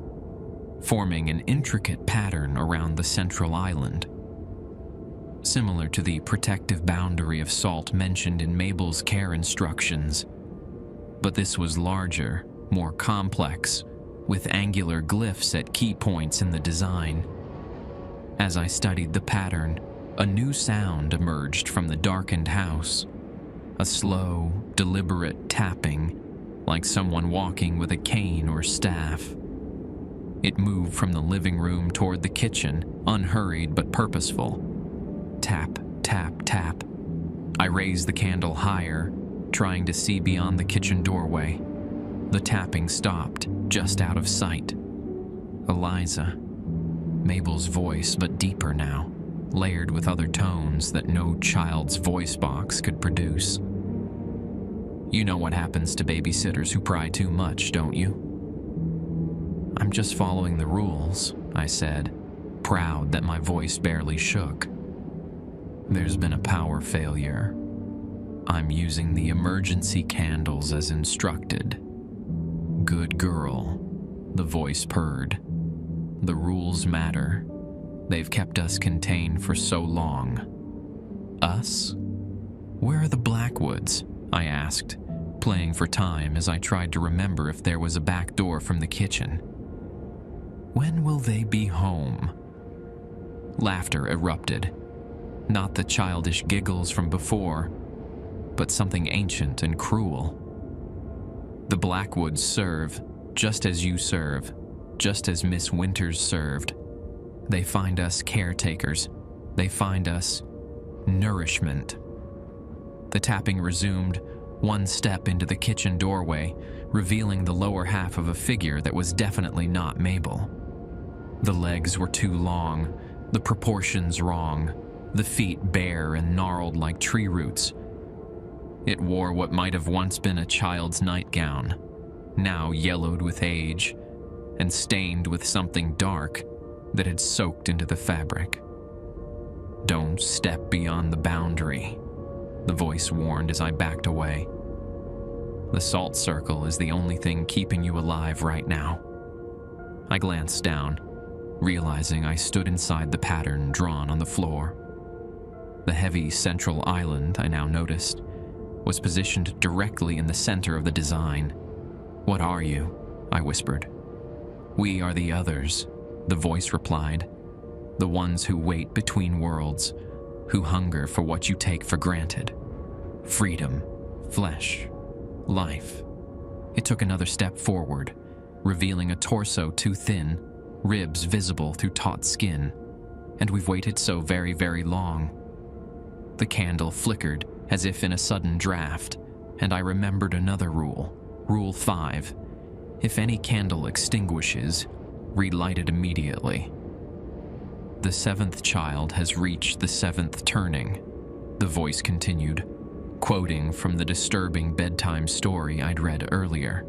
forming an intricate pattern around the central island. Similar to the protective boundary of salt mentioned in Mabel's care instructions. But this was larger, more complex, with angular glyphs at key points in the design. As I studied the pattern, a new sound emerged from the darkened house. A slow, deliberate tapping, like someone walking with a cane or staff. It moved from the living room toward the kitchen, unhurried but purposeful. Tap, tap, tap. I raised the candle higher, trying to see beyond the kitchen doorway. The tapping stopped, just out of sight. Eliza. Mabel's voice, but deeper now, layered with other tones that no child's voice box could produce. You know what happens to babysitters who pry too much, don't you? I'm just following the rules, I said, proud that my voice barely shook. There's been a power failure. I'm using the emergency candles as instructed. Good girl, the voice purred. The rules matter. They've kept us contained for so long. Us? Where are the Blackwoods? I asked, playing for time as I tried to remember if there was a back door from the kitchen. When will they be home? Laughter erupted. Not the childish giggles from before, but something ancient and cruel. The Blackwoods serve, just as you serve, just as Miss Winters served. They find us caretakers. They find us nourishment. The tapping resumed, one step into the kitchen doorway, revealing the lower half of a figure that was definitely not Mabel. The legs were too long, the proportions wrong, the feet bare and gnarled like tree roots. It wore what might have once been a child's nightgown, now yellowed with age and stained with something dark that had soaked into the fabric. "Don't step beyond the boundary," the voice warned as I backed away. "The salt circle is the only thing keeping you alive right now." I glanced down, realizing I stood inside the pattern drawn on the floor. The heavy central island, I now noticed, was positioned directly in the center of the design. "What are you?" I whispered. "We are the others," the voice replied. "The ones who wait between worlds, who hunger for what you take for granted. Freedom, flesh, life." It took another step forward, revealing a torso too thin, ribs visible through taut skin. And we've waited so very, very long. The candle flickered as if in a sudden draft, and I remembered another rule, Rule 5. If any candle extinguishes, relight it immediately. "The seventh child has reached the seventh turning," the voice continued, quoting from the disturbing bedtime story I'd read earlier.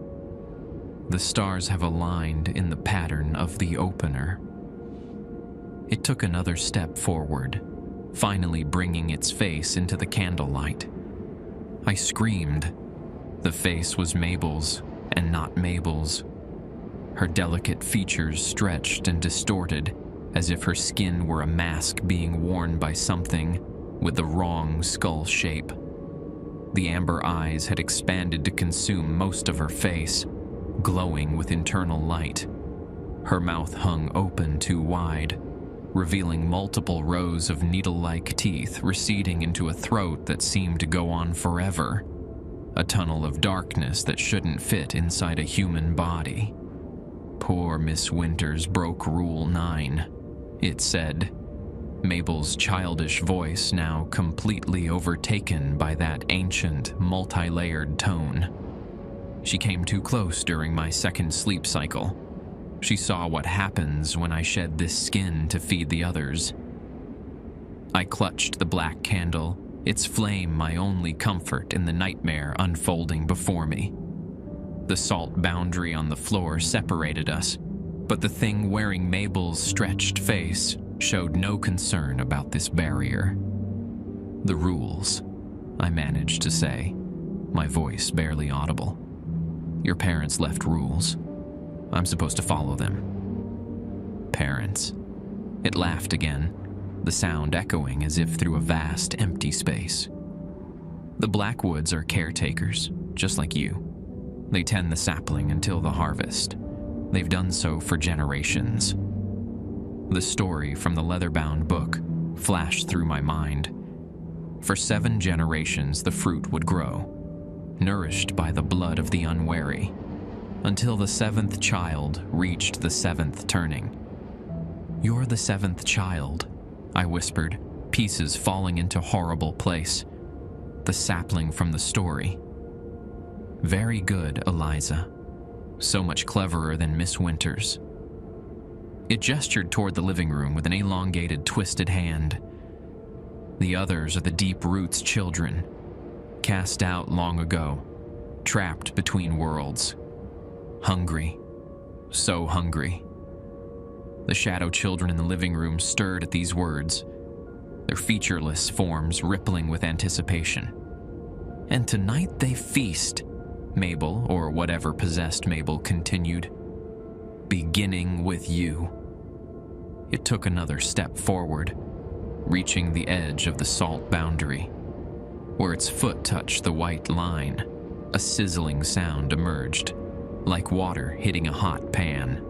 "The stars have aligned in the pattern of the opener." It took another step forward, finally bringing its face into the candlelight. I screamed. The face was Mabel's, and not Mabel's. Her delicate features stretched and distorted, as if her skin were a mask being worn by something with the wrong skull shape. The amber eyes had expanded to consume most of her face, glowing with internal light. Her mouth hung open too wide, revealing multiple rows of needle-like teeth receding into a throat that seemed to go on forever. A tunnel of darkness that shouldn't fit inside a human body. Poor Miss Winters broke Rule 9, it said, Mabel's childish voice now completely overtaken by that ancient, multi-layered tone. She came too close during my second sleep cycle. She saw what happens when I shed this skin to feed the others. I clutched the black candle, its flame my only comfort in the nightmare unfolding before me. The salt boundary on the floor separated us, but the thing wearing Mabel's stretched face showed no concern about this barrier. "The rules," I managed to say, my voice barely audible. "Your parents left rules. I'm supposed to follow them." "Parents." It laughed again, the sound echoing as if through a vast, empty space. "The Blackwoods are caretakers, just like you. They tend the sapling until the harvest. They've done so for generations." The story from the leather-bound book flashed through my mind. For 7 generations the fruit would grow, nourished by the blood of the unwary, until the 7th child reached the 7th turning. "You're the 7th child," I whispered, pieces falling into horrible place. "The sapling from the story." "Very good, Eliza. So much cleverer than Miss Winters." It gestured toward the living room with an elongated, twisted hand. "The others are the Deep Roots children, cast out long ago, trapped between worlds. Hungry, so hungry." The shadow children in the living room stirred at these words, their featureless forms rippling with anticipation. "And tonight they feast," Mabel, or whatever possessed Mabel, continued. "Beginning with you." it took another step forward, reaching the edge of the salt boundary. Where its foot touched the white line, a sizzling sound emerged, like water hitting a hot pan.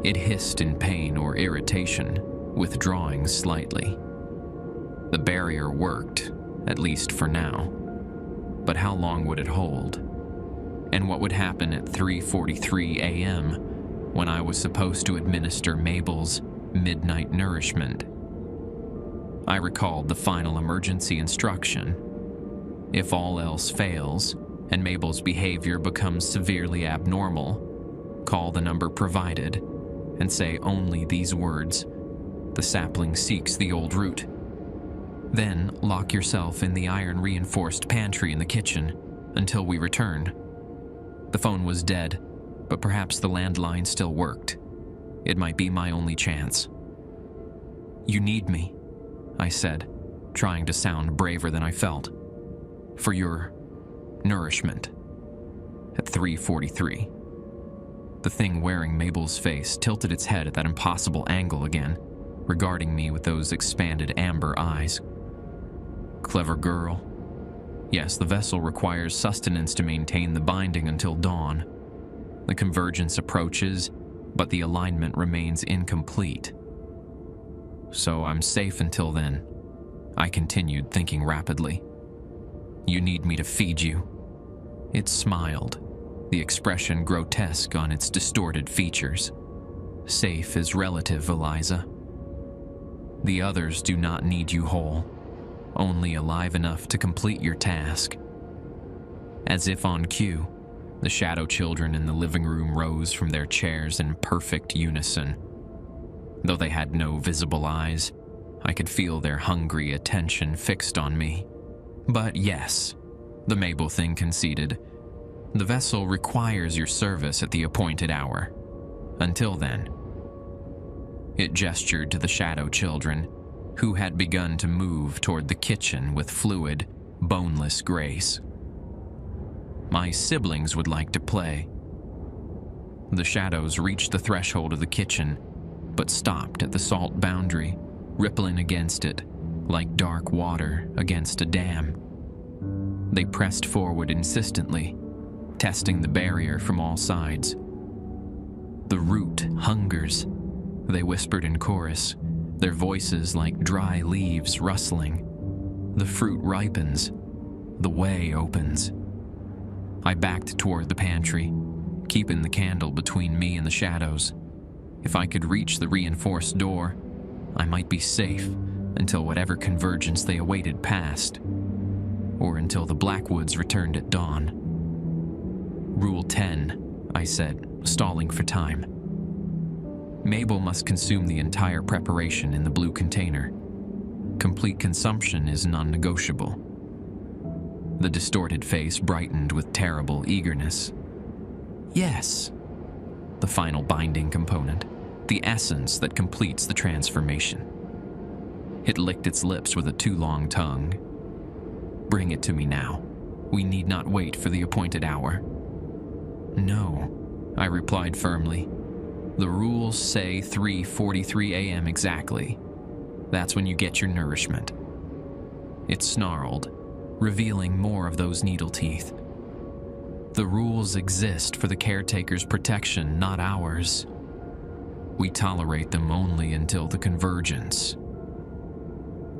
It hissed in pain or irritation, withdrawing slightly. The barrier worked, at least for now. But how long would it hold? And what would happen at 3:43 a.m. when I was supposed to administer Mabel's midnight nourishment? I recalled the final emergency instruction. If all else fails, and Mabel's behavior becomes severely abnormal, call the number provided and say only these words: "The sapling seeks the old root." Then lock yourself in the iron-reinforced pantry in the kitchen until we return. The phone was dead, but perhaps the landline still worked. It might be my only chance. "You need me," I said, trying to sound braver than I felt. "For your nourishment." At 3:43. The thing wearing Mabel's face tilted its head at that impossible angle again, regarding me with those expanded amber eyes. Clever girl. Yes, the vessel requires sustenance to maintain the binding until dawn. The convergence approaches, but the alignment remains incomplete. So I'm safe until then, I continued, thinking rapidly. "You need me to feed you." It smiled, the expression grotesque on its distorted features. "Safe is relative, Eliza. The others do not need you whole, only alive enough to complete your task." As if on cue, the shadow children in the living room rose from their chairs in perfect unison. Though they had no visible eyes, I could feel their hungry attention fixed on me. "But yes," the Mabel thing conceded, "the vessel requires your service at the appointed hour. Until then." It gestured to the shadow children, who had begun to move toward the kitchen with fluid, boneless grace. "My siblings would like to play." The shadows reached the threshold of the kitchen, but stopped at the salt boundary, rippling against it, like dark water against a dam. They pressed forward insistently, testing the barrier from all sides. "The root hungers," they whispered in chorus, their voices like dry leaves rustling. "The fruit ripens. The way opens." I backed toward the pantry, keeping the candle between me and the shadows. If I could reach the reinforced door, I might be safe until whatever convergence they awaited passed, or until the Blackwoods returned at dawn. "Rule 10, I said, stalling for time. "Mabel must consume the entire preparation in the blue container. Complete consumption is non-negotiable." The distorted face brightened with terrible eagerness. "Yes." The final binding component, the essence that completes the transformation. It licked its lips with a too long tongue. "Bring it to me now. We need not wait for the appointed hour." "No," I replied firmly. "The rules say 3:43 a.m. exactly. That's when you get your nourishment." It snarled, revealing more of those needle teeth. "The rules exist for the caretaker's protection, not ours. We tolerate them only until the convergence."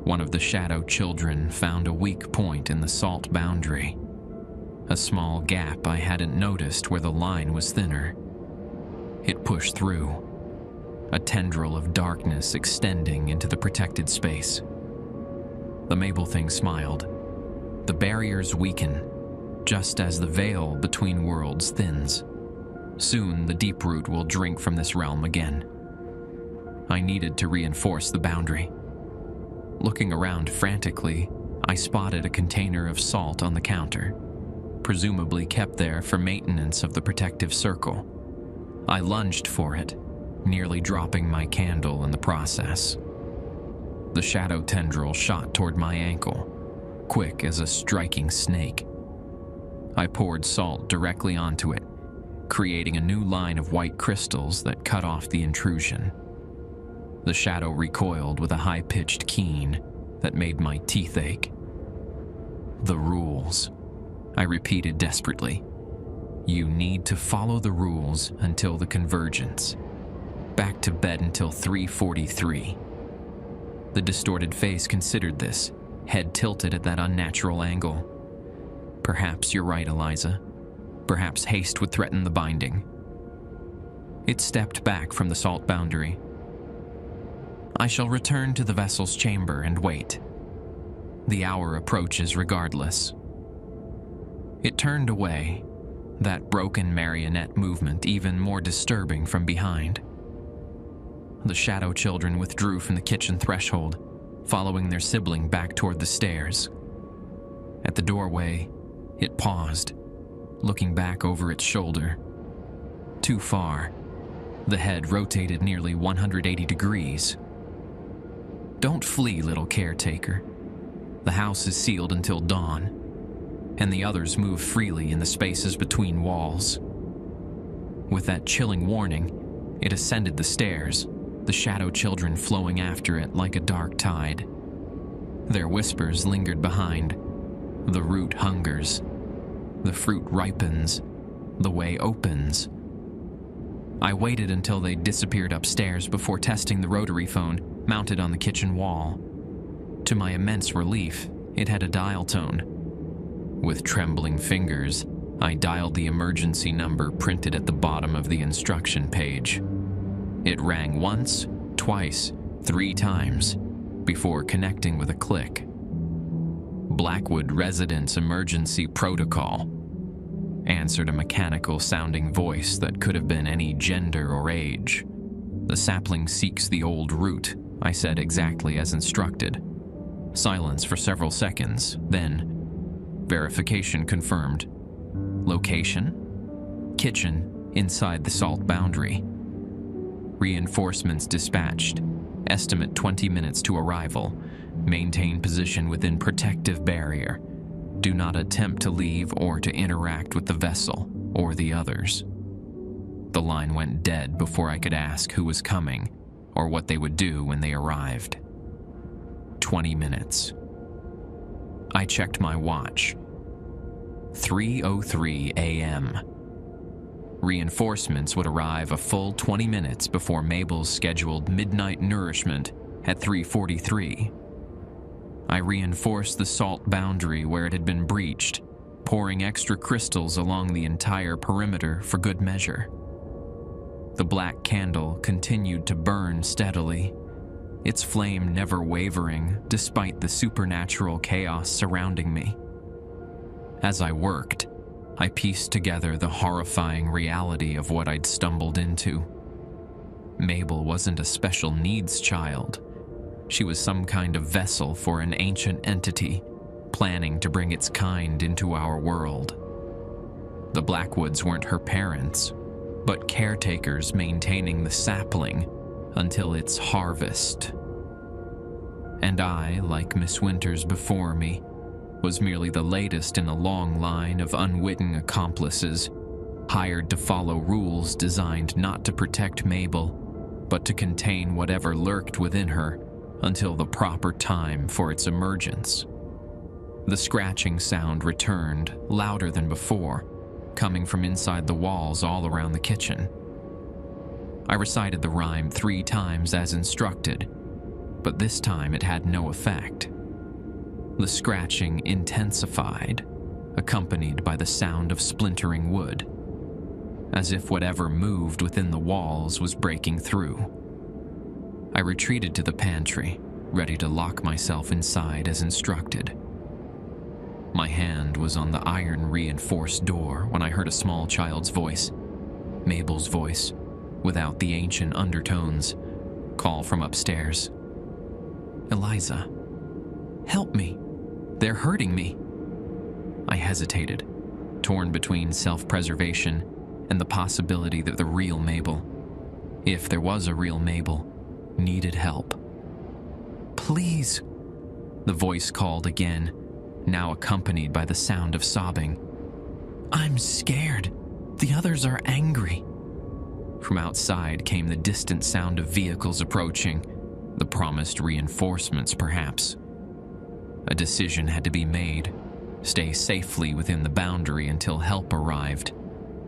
One of the shadow children found a weak point in the salt boundary, a small gap I hadn't noticed where the line was thinner. It pushed through, a tendril of darkness extending into the protected space. The Mabel thing smiled. The barriers weaken, just as the veil between worlds thins. Soon the deep root will drink from this realm again. I needed to reinforce the boundary. Looking around frantically, I spotted a container of salt on the counter, presumably kept there for maintenance of the protective circle. I lunged for it, nearly dropping my candle in the process. The shadow tendril shot toward my ankle, quick as a striking snake. I poured salt directly onto it, creating a new line of white crystals that cut off the intrusion. The shadow recoiled with a high-pitched keen that made my teeth ache. The rules, I repeated desperately. You need to follow the rules until the convergence. Back to bed until 3:43. The distorted face considered this, head tilted at that unnatural angle. Perhaps you're right, Eliza. Perhaps haste would threaten the binding. It stepped back from the salt boundary. I shall return to the vessel's chamber and wait. The hour approaches regardless. It turned away, that broken marionette movement even more disturbing from behind. The shadow children withdrew from the kitchen threshold, following their sibling back toward the stairs. At the doorway, it paused, looking back over its shoulder. Too far. The head rotated nearly 180 degrees. Don't flee, little caretaker. The house is sealed until dawn, and the others move freely in the spaces between walls. With that chilling warning, it ascended the stairs, the shadow children flowing after it like a dark tide. Their whispers lingered behind. The root hungers. The fruit ripens. The way opens. I waited until they disappeared upstairs before testing the rotary phone mounted on the kitchen wall. To my immense relief, it had a dial tone. With trembling fingers, I dialed the emergency number printed at the bottom of the instruction page. It rang once, twice, 3 times, before connecting with a click. Blackwood Residence Emergency Protocol, answered a mechanical-sounding voice that could have been any gender or age. The sapling seeks the old root, I said exactly as instructed. Silence for several seconds, then verification confirmed. Location? Kitchen, inside the salt boundary. Reinforcements dispatched. Estimate 20 minutes to arrival. Maintain position within protective barrier. Do not attempt to leave or to interact with the vessel or the others. The line went dead before I could ask who was coming or what they would do when they arrived. 20 minutes. I checked my watch. 3:03 a.m. Reinforcements would arrive a full 20 minutes before Mabel's scheduled midnight nourishment at 3:43. I reinforced the salt boundary where it had been breached, pouring extra crystals along the entire perimeter for good measure. The black candle continued to burn steadily, its flame never wavering despite the supernatural chaos surrounding me. As I worked, I pieced together the horrifying reality of what I'd stumbled into. Mabel wasn't a special needs child. She was some kind of vessel for an ancient entity, planning to bring its kind into our world. The Blackwoods weren't her parents, but caretakers maintaining the sapling until its harvest. And I, like Miss Winters before me, was merely the latest in a long line of unwitting accomplices, hired to follow rules designed not to protect Mabel, but to contain whatever lurked within her until the proper time for its emergence. The scratching sound returned, louder than before, coming from inside the walls all around the kitchen. I recited the rhyme 3 times as instructed, but this time it had no effect. The scratching intensified, accompanied by the sound of splintering wood, as if whatever moved within the walls was breaking through. I retreated to the pantry, ready to lock myself inside as instructed. My hand was on the iron-reinforced door when I heard a small child's voice, Mabel's voice, without the ancient undertones, call from upstairs. "Eliza, help me. They're hurting me." I hesitated, torn between self-preservation and the possibility that the real Mabel, if there was a real Mabel, needed help. "Please," the voice called again, now accompanied by the sound of sobbing. "I'm scared. The others are angry." From outside came the distant sound of vehicles approaching, The promised reinforcements, perhaps. A decision had to be made: stay safely within the boundary until help arrived,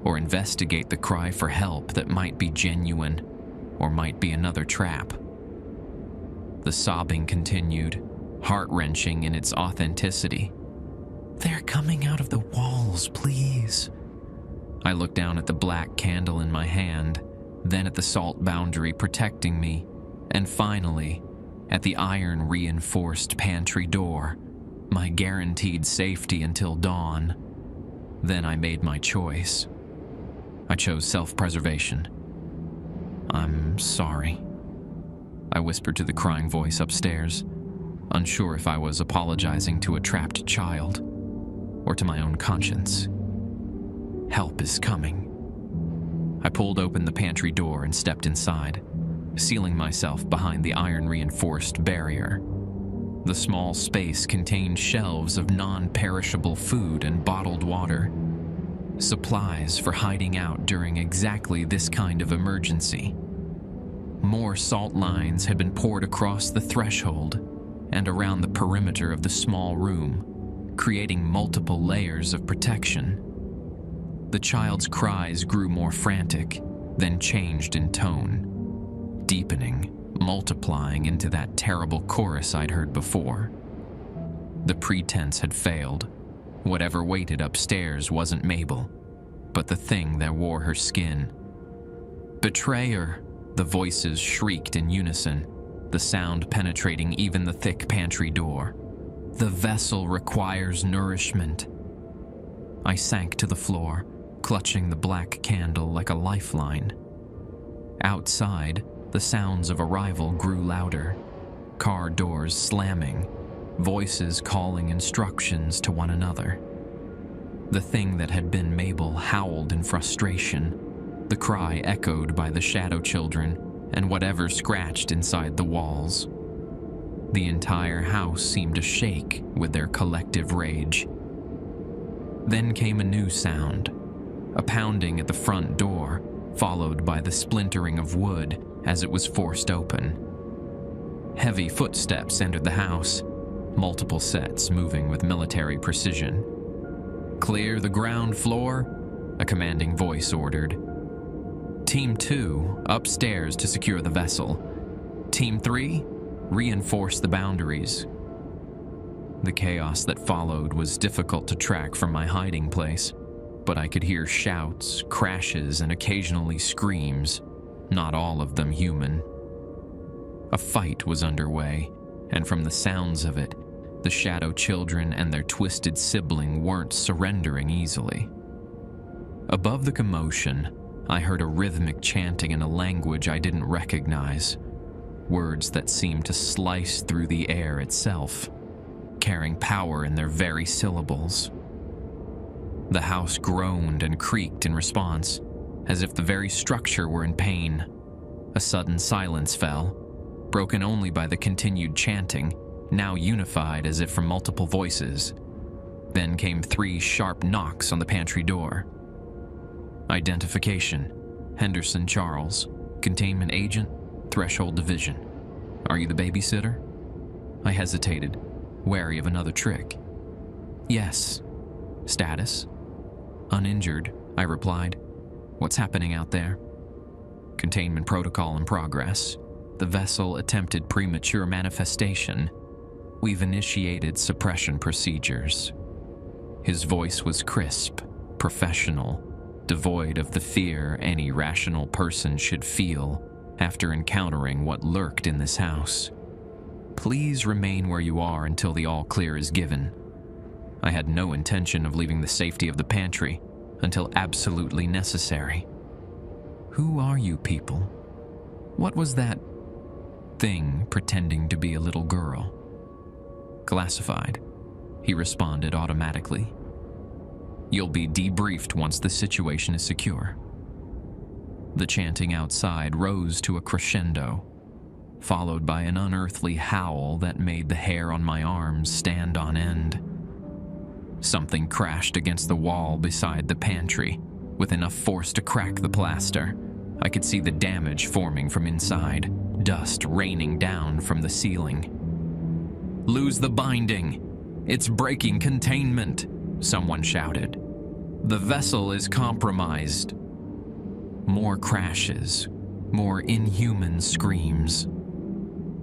or investigate the cry for help that might be genuine or might be another trap. The sobbing continued, heart-wrenching in its authenticity. "They're coming out of the walls, please." I looked down at the black candle in my hand, then at the salt boundary protecting me, and finally, at the iron-reinforced pantry door, my guaranteed safety until dawn. Then I made my choice. I chose self-preservation. "I'm sorry," I whispered to the crying voice upstairs, unsure if I was apologizing to a trapped child or to my own conscience. "Help is coming." I pulled open the pantry door and stepped inside, sealing myself behind the iron-reinforced barrier. The small space contained shelves of non-perishable food and bottled water, supplies for hiding out during exactly this kind of emergency. More salt lines had been poured across the threshold and around the perimeter of the small room, creating multiple layers of protection. The child's cries grew more frantic, then changed in tone, deepening, multiplying into that terrible chorus I'd heard before. The pretense had failed. Whatever waited upstairs wasn't Mabel, but the thing that wore her skin. "Betrayer!" the voices shrieked in unison, the sound penetrating even the thick pantry door. "The vessel requires nourishment." I sank to the floor, clutching the black candle like a lifeline. Outside, the sounds of arrival grew louder, car doors slamming, voices calling instructions to one another. The thing that had been Mabel howled in frustration, the cry echoed by the shadow children and whatever scratched inside the walls. The entire house seemed to shake with their collective rage. Then came a new sound, a pounding at the front door, followed by the splintering of wood as it was forced open. Heavy footsteps entered the house, multiple sets moving with military precision. "Clear the ground floor," a commanding voice ordered. "Team 2, upstairs to secure the vessel. Team 3, reinforce the boundaries." The chaos that followed was difficult to track from my hiding place, but I could hear shouts, crashes, and occasionally screams, not all of them human. A fight was underway, and from the sounds of it, the shadow children and their twisted sibling weren't surrendering easily. Above the commotion, I heard a rhythmic chanting in a language I didn't recognize, words that seemed to slice through the air itself, carrying power in their very syllables. The house groaned and creaked in response, as if the very structure were in pain. A sudden silence fell, broken only by the continued chanting, now unified as if from multiple voices. Then came 3 sharp knocks on the pantry door. Identification: Henderson Charles, Containment Agent, Threshold Division. "Are you the babysitter?" I hesitated, wary of another trick. "Yes." "Status?" "Uninjured," I replied. "What's happening out there?" "Containment protocol in progress. The vessel attempted premature manifestation. We've initiated suppression procedures." His voice was crisp, professional, devoid of the fear any rational person should feel after encountering what lurked in this house. "Please remain where you are until the all-clear is given." I had no intention of leaving the safety of the pantry until absolutely necessary. "Who are you people? What was that thing pretending to be a little girl?" "Classified," he responded automatically. "You'll be debriefed once the situation is secure." The chanting outside rose to a crescendo, followed by an unearthly howl that made the hair on my arms stand on end. Something crashed against the wall beside the pantry, with enough force to crack the plaster. I could see the damage forming from inside, dust raining down from the ceiling. "Lose the binding! It's breaking containment!" someone shouted. "The vessel is compromised." More crashes, more inhuman screams.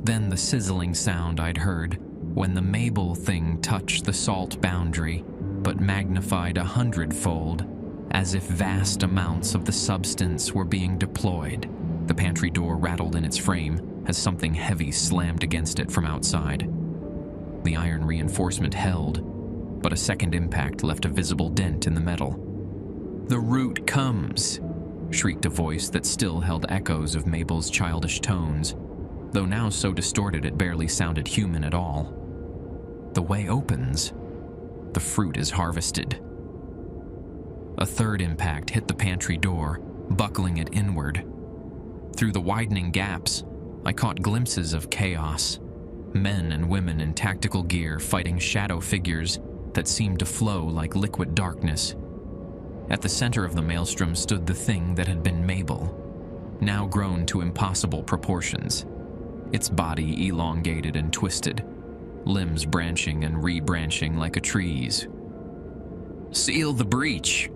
Then the sizzling sound I'd heard when the Mabel thing touched the salt boundary, but magnified 100-fold, as if vast amounts of the substance were being deployed. The pantry door rattled in its frame as something heavy slammed against it from outside. The iron reinforcement held, but a second impact left a visible dent in the metal. "The root comes!" shrieked a voice that still held echoes of Mabel's childish tones, though now so distorted it barely sounded human at all. "The way opens. The fruit is harvested." A third impact hit the pantry door, buckling it inward. Through the widening gaps, I caught glimpses of chaos. Men and women in tactical gear fighting shadow figures that seemed to flow like liquid darkness. At the center of the maelstrom stood the thing that had been Mabel, now grown to impossible proportions. Its body elongated and twisted, limbs branching and rebranching like a tree's. "Seal the breach,"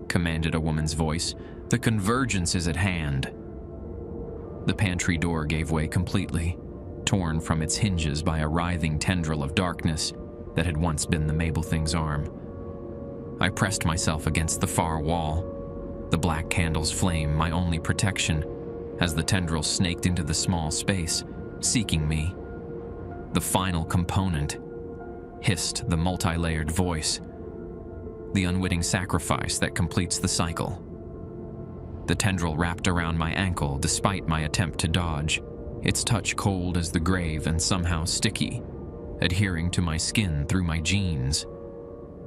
commanded a woman's voice. "The convergence is at hand." The pantry door gave way completely, torn from its hinges by a writhing tendril of darkness that had once been the Mabel thing's arm. I pressed myself against the far wall, the black candle's flame my only protection, as the tendril snaked into the small space, seeking me. "The final component," hissed the multi-layered voice. "The unwitting sacrifice that completes the cycle." The tendril wrapped around my ankle despite my attempt to dodge, its touch cold as the grave and somehow sticky, adhering to my skin through my jeans.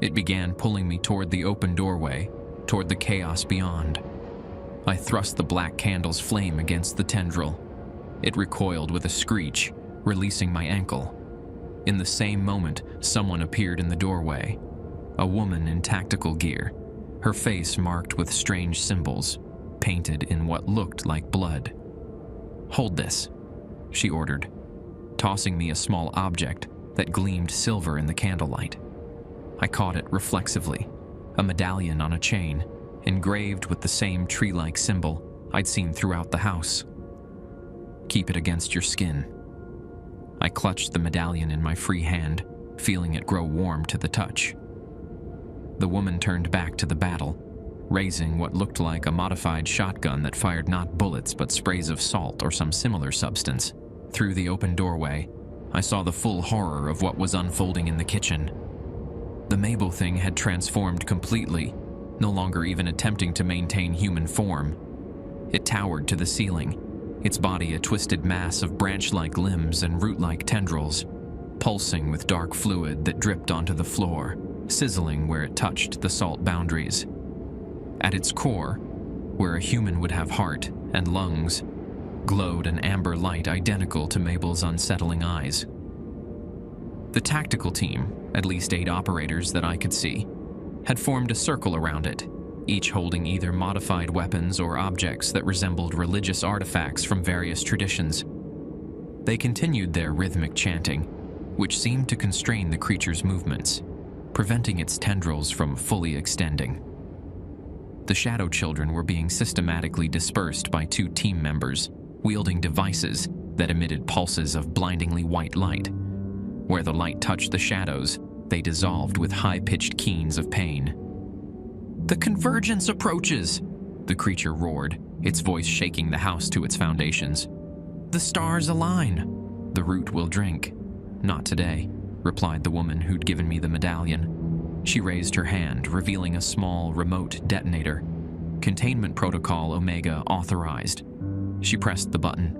It began pulling me toward the open doorway, toward the chaos beyond. I thrust the black candle's flame against the tendril. It recoiled with a screech, releasing my ankle. In the same moment, someone appeared in the doorway. A woman in tactical gear, her face marked with strange symbols, painted in what looked like blood. "Hold this," she ordered, tossing me a small object that gleamed silver in the candlelight. I caught it reflexively, a medallion on a chain, engraved with the same tree-like symbol I'd seen throughout the house. "Keep it against your skin." I clutched the medallion in my free hand, feeling it grow warm to the touch. The woman turned back to the battle, raising what looked like a modified shotgun that fired not bullets but sprays of salt or some similar substance. Through the open doorway, I saw the full horror of what was unfolding in the kitchen. The Mabel thing had transformed completely, no longer even attempting to maintain human form. It towered to the ceiling, its body a twisted mass of branch-like limbs and root-like tendrils, pulsing with dark fluid that dripped onto the floor, sizzling where it touched the salt boundaries. At its core, where a human would have heart and lungs, glowed an amber light identical to Mabel's unsettling eyes. The tactical team, at least 8 operators that I could see, had formed a circle around it, each holding either modified weapons or objects that resembled religious artifacts from various traditions. They continued their rhythmic chanting, which seemed to constrain the creature's movements, preventing its tendrils from fully extending. The shadow children were being systematically dispersed by 2 team members, wielding devices that emitted pulses of blindingly white light. Where the light touched the shadows, they dissolved with high-pitched keens of pain. "The convergence approaches!" the creature roared, its voice shaking the house to its foundations. "The stars align! The root will drink." "Not today," replied the woman who'd given me the medallion. She raised her hand, revealing a small remote detonator. "Containment Protocol Omega authorized." She pressed the button.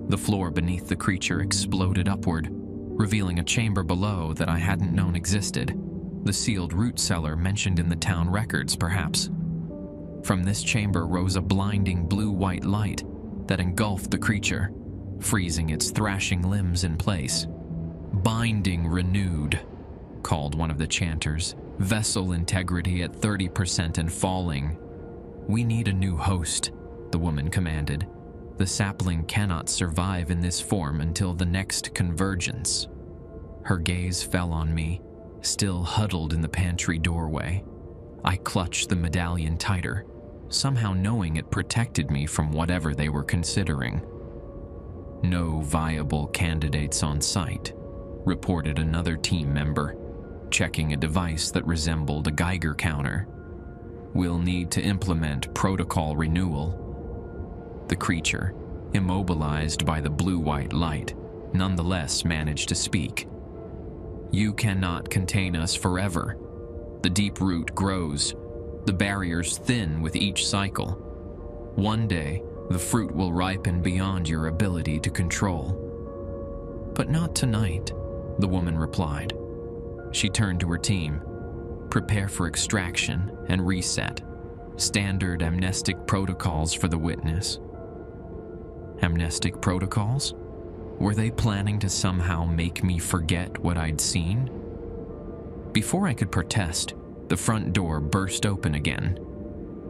The floor beneath the creature exploded upward, revealing a chamber below that I hadn't known existed. The sealed root cellar mentioned in the town records, perhaps. From this chamber rose a blinding blue-white light that engulfed the creature, freezing its thrashing limbs in place. "Binding renewed," called one of the chanters. "Vessel integrity at 30% and falling." "We need a new host," the woman commanded. The sapling cannot survive in this form until the next convergence. Her gaze fell on me, still huddled in the pantry doorway. I clutched the medallion tighter, somehow knowing it protected me from whatever they were considering. "No viable candidates on site," reported another team member, checking a device that resembled a Geiger counter. "We'll need to implement protocol renewal." The creature, immobilized by the blue-white light, nonetheless managed to speak. "You cannot contain us forever. The deep root grows. The barriers thin with each cycle. One day, the fruit will ripen beyond your ability to control." "But not tonight," the woman replied. She turned to her team. "Prepare for extraction and reset. Standard amnestic protocols for the witness." Amnestic protocols? Were they planning to somehow make me forget what I'd seen? Before I could protest, the front door burst open again.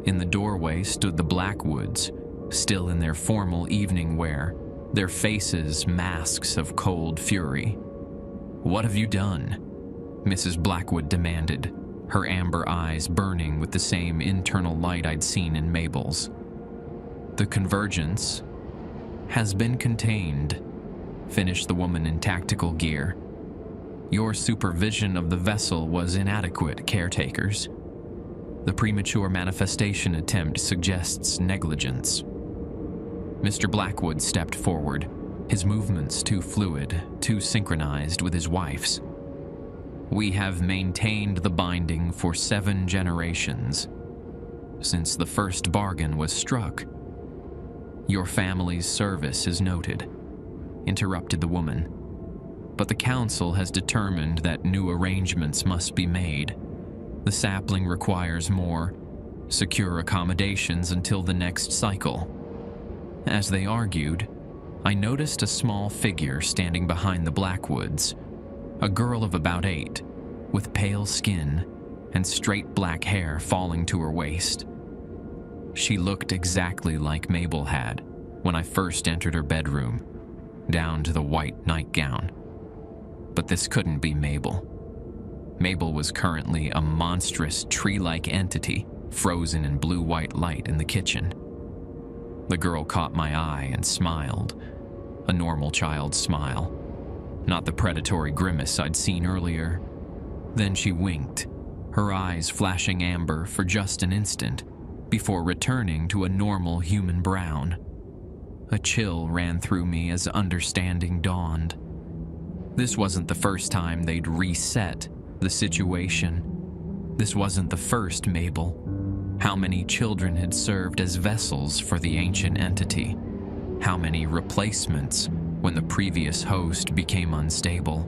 In the doorway stood the Blackwoods, still in their formal evening wear, their faces masks of cold fury. "What have you done?" Mrs. Blackwood demanded, her amber eyes burning with the same internal light I'd seen in Mabel's. "The convergence has been contained," finished the woman in tactical gear. "Your supervision of the vessel was inadequate, caretakers. The premature manifestation attempt suggests negligence." Mr. Blackwood stepped forward, his movements too fluid, too synchronized with his wife's. "We have maintained the binding for 7 generations, since the first bargain was struck." "Your family's service is noted," interrupted the woman. "But the council has determined that new arrangements must be made. The sapling requires more secure accommodations until the next cycle." As they argued, I noticed a small figure standing behind the Blackwoods, a girl of about 8, with pale skin and straight black hair falling to her waist. She looked exactly like Mabel had when I first entered her bedroom, down to the white nightgown. But this couldn't be Mabel. Mabel was currently a monstrous tree-like entity frozen in blue-white light in the kitchen. The girl caught my eye and smiled, a normal child's smile, not the predatory grimace I'd seen earlier. Then she winked, her eyes flashing amber for just an instant, before returning to a normal human brown. A chill ran through me as understanding dawned. This wasn't the first time they'd reset the situation. This wasn't the first Mabel. How many children had served as vessels for the ancient entity? How many replacements when the previous host became unstable?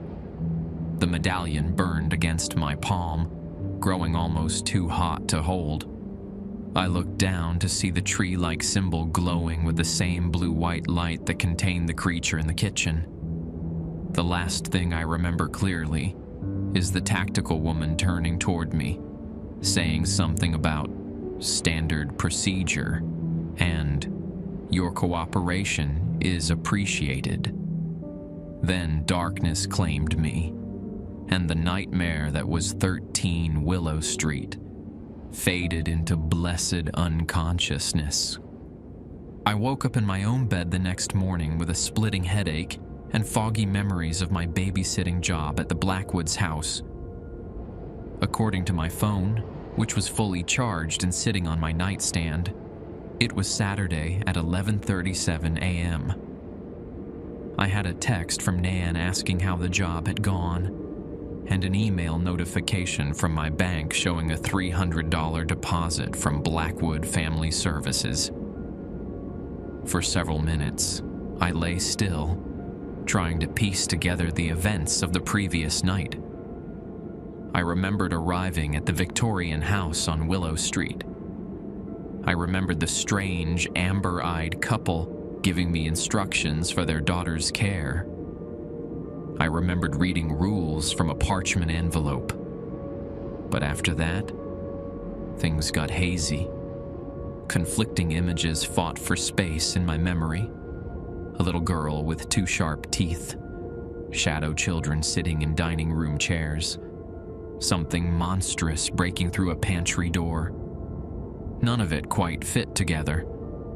The medallion burned against my palm, growing almost too hot to hold. I looked down to see the tree-like symbol glowing with the same blue-white light that contained the creature in the kitchen. The last thing I remember clearly is the tactical woman turning toward me, saying something about standard procedure and "your cooperation is appreciated." Then darkness claimed me, and the nightmare that was 13 Willow Street faded into blessed unconsciousness. I woke up in my own bed the next morning with a splitting headache and foggy memories of my babysitting job at the Blackwoods house. According to my phone, which was fully charged and sitting on my nightstand, it was Saturday at 11:37 a.m. I had a text from Nan asking how the job had gone, and an email notification from my bank showing a $300 deposit from Blackwood Family Services. For several minutes, I lay still, trying to piece together the events of the previous night. I remembered arriving at the Victorian house on Willow Street. I remembered the strange, amber-eyed couple giving me instructions for their daughter's care. I remembered reading rules from a parchment envelope. But after that, things got hazy. Conflicting images fought for space in my memory. A little girl with 2 sharp teeth, shadow children sitting in dining room chairs, something monstrous breaking through a pantry door. None of it quite fit together,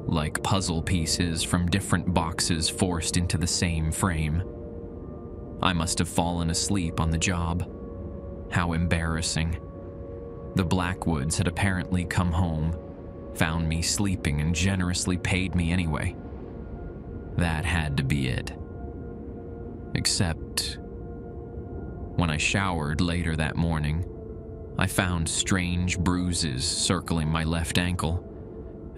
like puzzle pieces from different boxes forced into the same frame. I must have fallen asleep on the job. How embarrassing. The Blackwoods had apparently come home, found me sleeping, and generously paid me anyway. That had to be it. Except, when I showered later that morning, I found strange bruises circling my left ankle,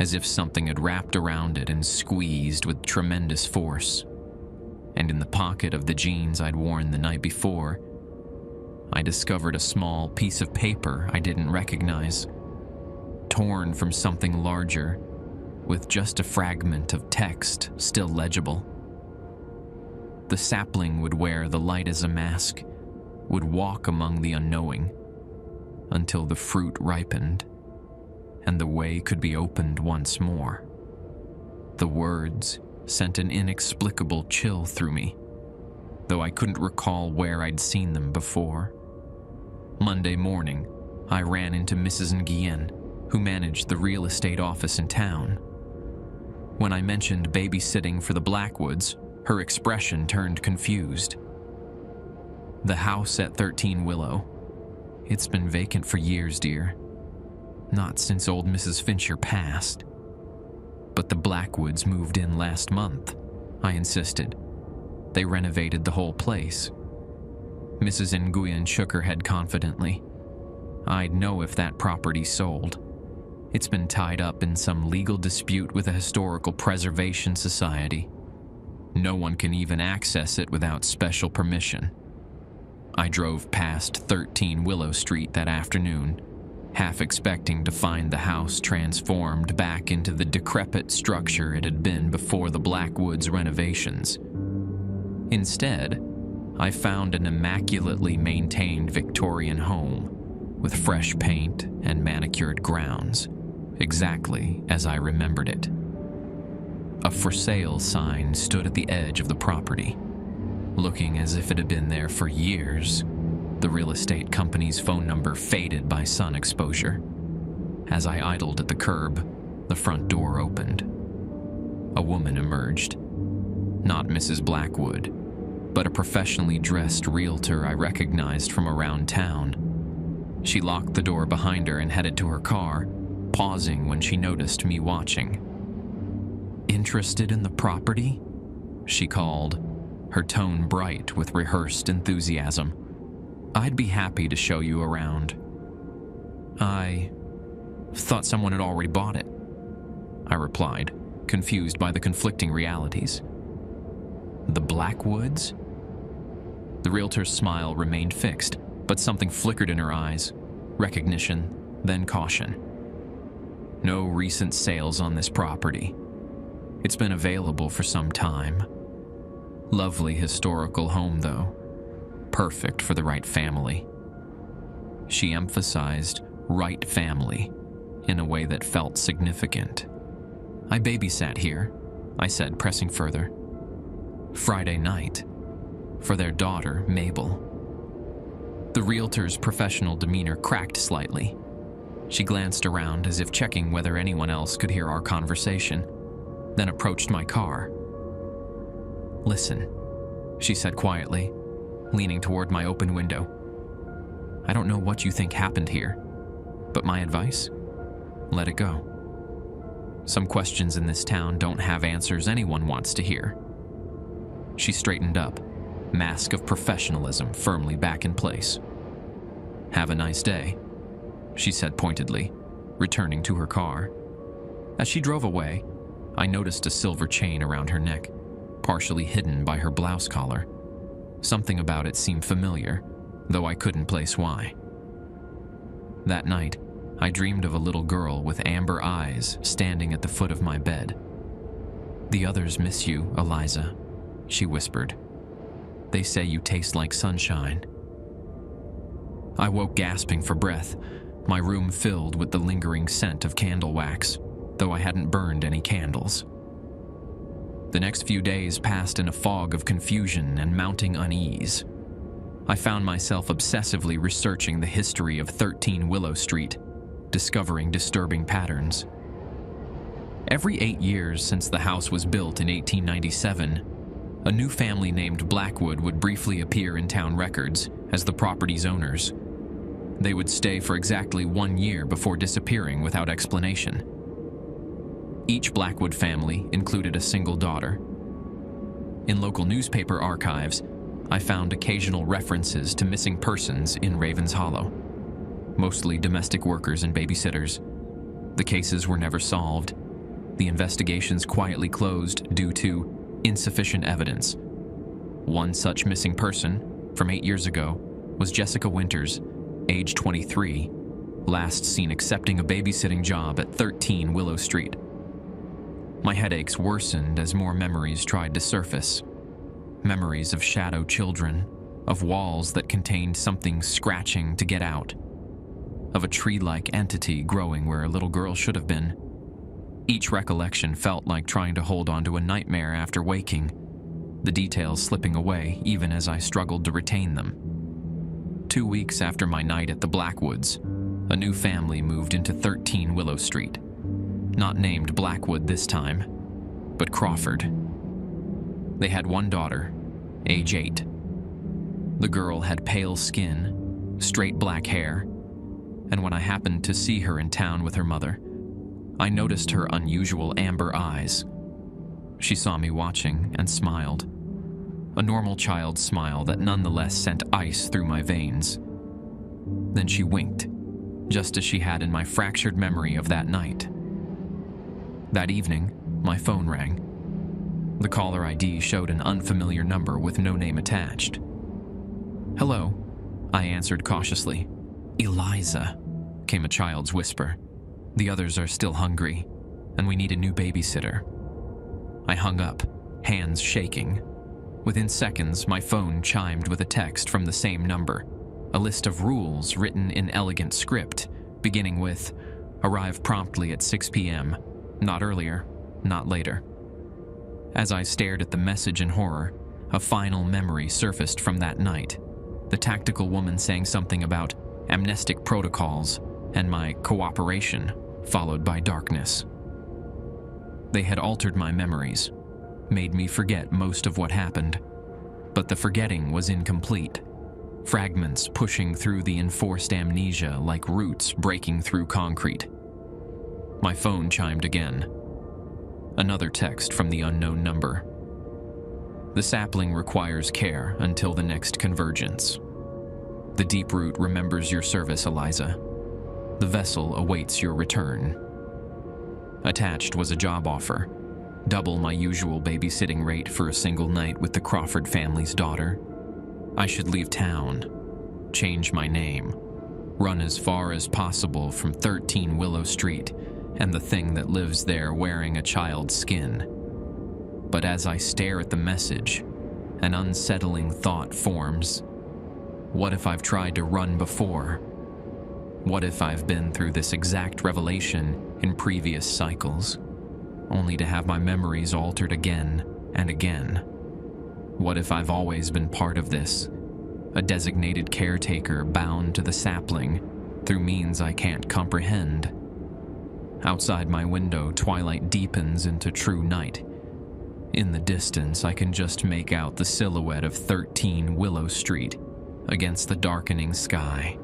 as if something had wrapped around it and squeezed with tremendous force. And in the pocket of the jeans I'd worn the night before, I discovered a small piece of paper I didn't recognize, torn from something larger, with just a fragment of text still legible. The sapling would wear the light as a mask, would walk among the unknowing, until the fruit ripened, and the way could be opened once more. The words sent an inexplicable chill through me, though I couldn't recall where I'd seen them before. Monday morning, I ran into Mrs. Nguyen, who managed the real estate office in town. When I mentioned babysitting for the Blackwoods, her expression turned confused. The house at 13 Willow. It's been vacant for years, dear. Not since old Mrs. Fincher passed. But the Blackwoods moved in last month, I insisted. They renovated the whole place. Mrs. Nguyen shook her head confidently. I'd know if that property sold. It's been tied up in some legal dispute with a historical preservation society. No one can even access it without special permission. I drove past 13 Willow Street that afternoon, half expecting to find the house transformed back into the decrepit structure it had been before the Blackwoods renovations. Instead, I found an immaculately maintained Victorian home with fresh paint and manicured grounds, exactly as I remembered it. A for sale sign stood at the edge of the property, looking as if it had been there for years. The real estate company's phone number faded by sun exposure. As I idled at the curb, the front door opened. A woman emerged. Not Mrs. Blackwood, but a professionally dressed realtor I recognized from around town. She locked the door behind her and headed to her car, pausing when she noticed me watching. "Interested in the property?" she called, her tone bright with rehearsed enthusiasm. "I'd be happy to show you around." "I thought someone had already bought it," I replied, confused by the conflicting realities. "The Blackwoods?" The realtor's smile remained fixed, but something flickered in her eyes. Recognition, then caution. "No recent sales on this property. It's been available for some time. Lovely historical home, though. Perfect for the right family." She emphasized right family in a way that felt significant. "I babysat here," I said, pressing further. "Friday night, for their daughter, Mabel." The realtor's professional demeanor cracked slightly. She glanced around as if checking whether anyone else could hear our conversation, then approached my car. "Listen," she said quietly, leaning toward my open window. "I don't know what you think happened here, but my advice? Let it go. Some questions in this town don't have answers anyone wants to hear." She straightened up, mask of professionalism firmly back in place. "Have a nice day," she said pointedly, returning to her car. As she drove away, I noticed a silver chain around her neck, partially hidden by her blouse collar. Something about it seemed familiar, though I couldn't place why. That night, I dreamed of a little girl with amber eyes standing at the foot of my bed. "The others miss you, Eliza," she whispered. "They say you taste like sunshine." I woke gasping for breath, my room filled with the lingering scent of candle wax, though I hadn't burned any candles. The next few days passed in a fog of confusion and mounting unease. I found myself obsessively researching the history of 13 Willow Street, discovering disturbing patterns. Every 8 years since the house was built in 1897, a new family named Blackwood would briefly appear in town records as the property's owners. They would stay for exactly 1 year before disappearing without explanation. Each Blackwood family included a single daughter. In local newspaper archives, I found occasional references to missing persons in Ravens Hollow, mostly domestic workers and babysitters. The cases were never solved. The investigations quietly closed due to insufficient evidence. One such missing person, from 8 years ago, was Jessica Winters, age 23, last seen accepting a babysitting job at 13 Willow Street. My headaches worsened as more memories tried to surface. Memories of shadow children, of walls that contained something scratching to get out, of a tree-like entity growing where a little girl should have been. Each recollection felt like trying to hold on to a nightmare after waking, the details slipping away even as I struggled to retain them. 2 weeks after my night at the Blackwoods, a new family moved into 13 Willow Street. Not named Blackwood this time, but Crawford. They had one daughter, age 8. The girl had pale skin, straight black hair, and when I happened to see her in town with her mother, I noticed her unusual amber eyes. She saw me watching and smiled. A normal child's smile that nonetheless sent ice through my veins. Then she winked, just as she had in my fractured memory of that night. That evening, my phone rang. The caller ID showed an unfamiliar number with no name attached. "Hello," I answered cautiously. "Eliza," came a child's whisper. "The others are still hungry, and we need a new babysitter." I hung up, hands shaking. Within seconds, my phone chimed with a text from the same number, a list of rules written in elegant script, beginning with, "Arrive promptly at 6 p.m., not earlier, not later." As I stared at the message in horror, a final memory surfaced from that night, the tactical woman saying something about amnestic protocols and my cooperation, followed by darkness. They had altered my memories, made me forget most of what happened, but the forgetting was incomplete, fragments pushing through the enforced amnesia like roots breaking through concrete. My phone chimed again. Another text from the unknown number. "The sapling requires care until the next convergence. The deep root remembers your service, Eliza. The vessel awaits your return." Attached was a job offer, double my usual babysitting rate for a single night with the Crawford family's daughter. I should leave town, change my name, run as far as possible from 13 Willow Street and the thing that lives there wearing a child's skin. But as I stare at the message, an unsettling thought forms. What if I've tried to run before? What if I've been through this exact revelation in previous cycles, only to have my memories altered again and again? What if I've always been part of this, a designated caretaker bound to the sapling through means I can't comprehend? Outside my window, twilight deepens into true night. In the distance, I can just make out the silhouette of 13 Willow Street against the darkening sky.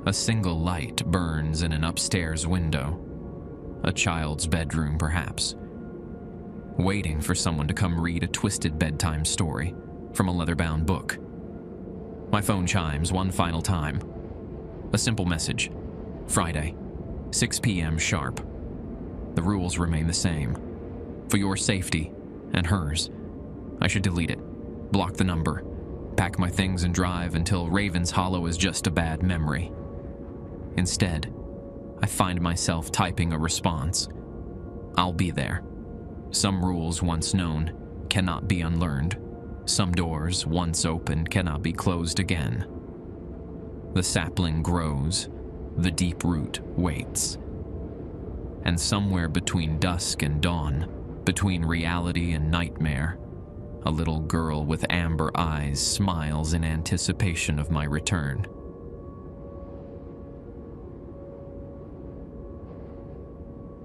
A single light burns in an upstairs window, a child's bedroom perhaps, waiting for someone to come read a twisted bedtime story from a leather-bound book. My phone chimes one final time. A simple message. Friday, 6 p.m. sharp. The rules remain the same. For your safety and hers, I should delete it, block the number, pack my things and drive until Ravens Hollow is just a bad memory. Instead, I find myself typing a response. I'll be there. Some rules once known cannot be unlearned. Some doors once opened cannot be closed again. The sapling grows. The deep root waits. And somewhere between dusk and dawn, between reality and nightmare, a little girl with amber eyes smiles in anticipation of my return.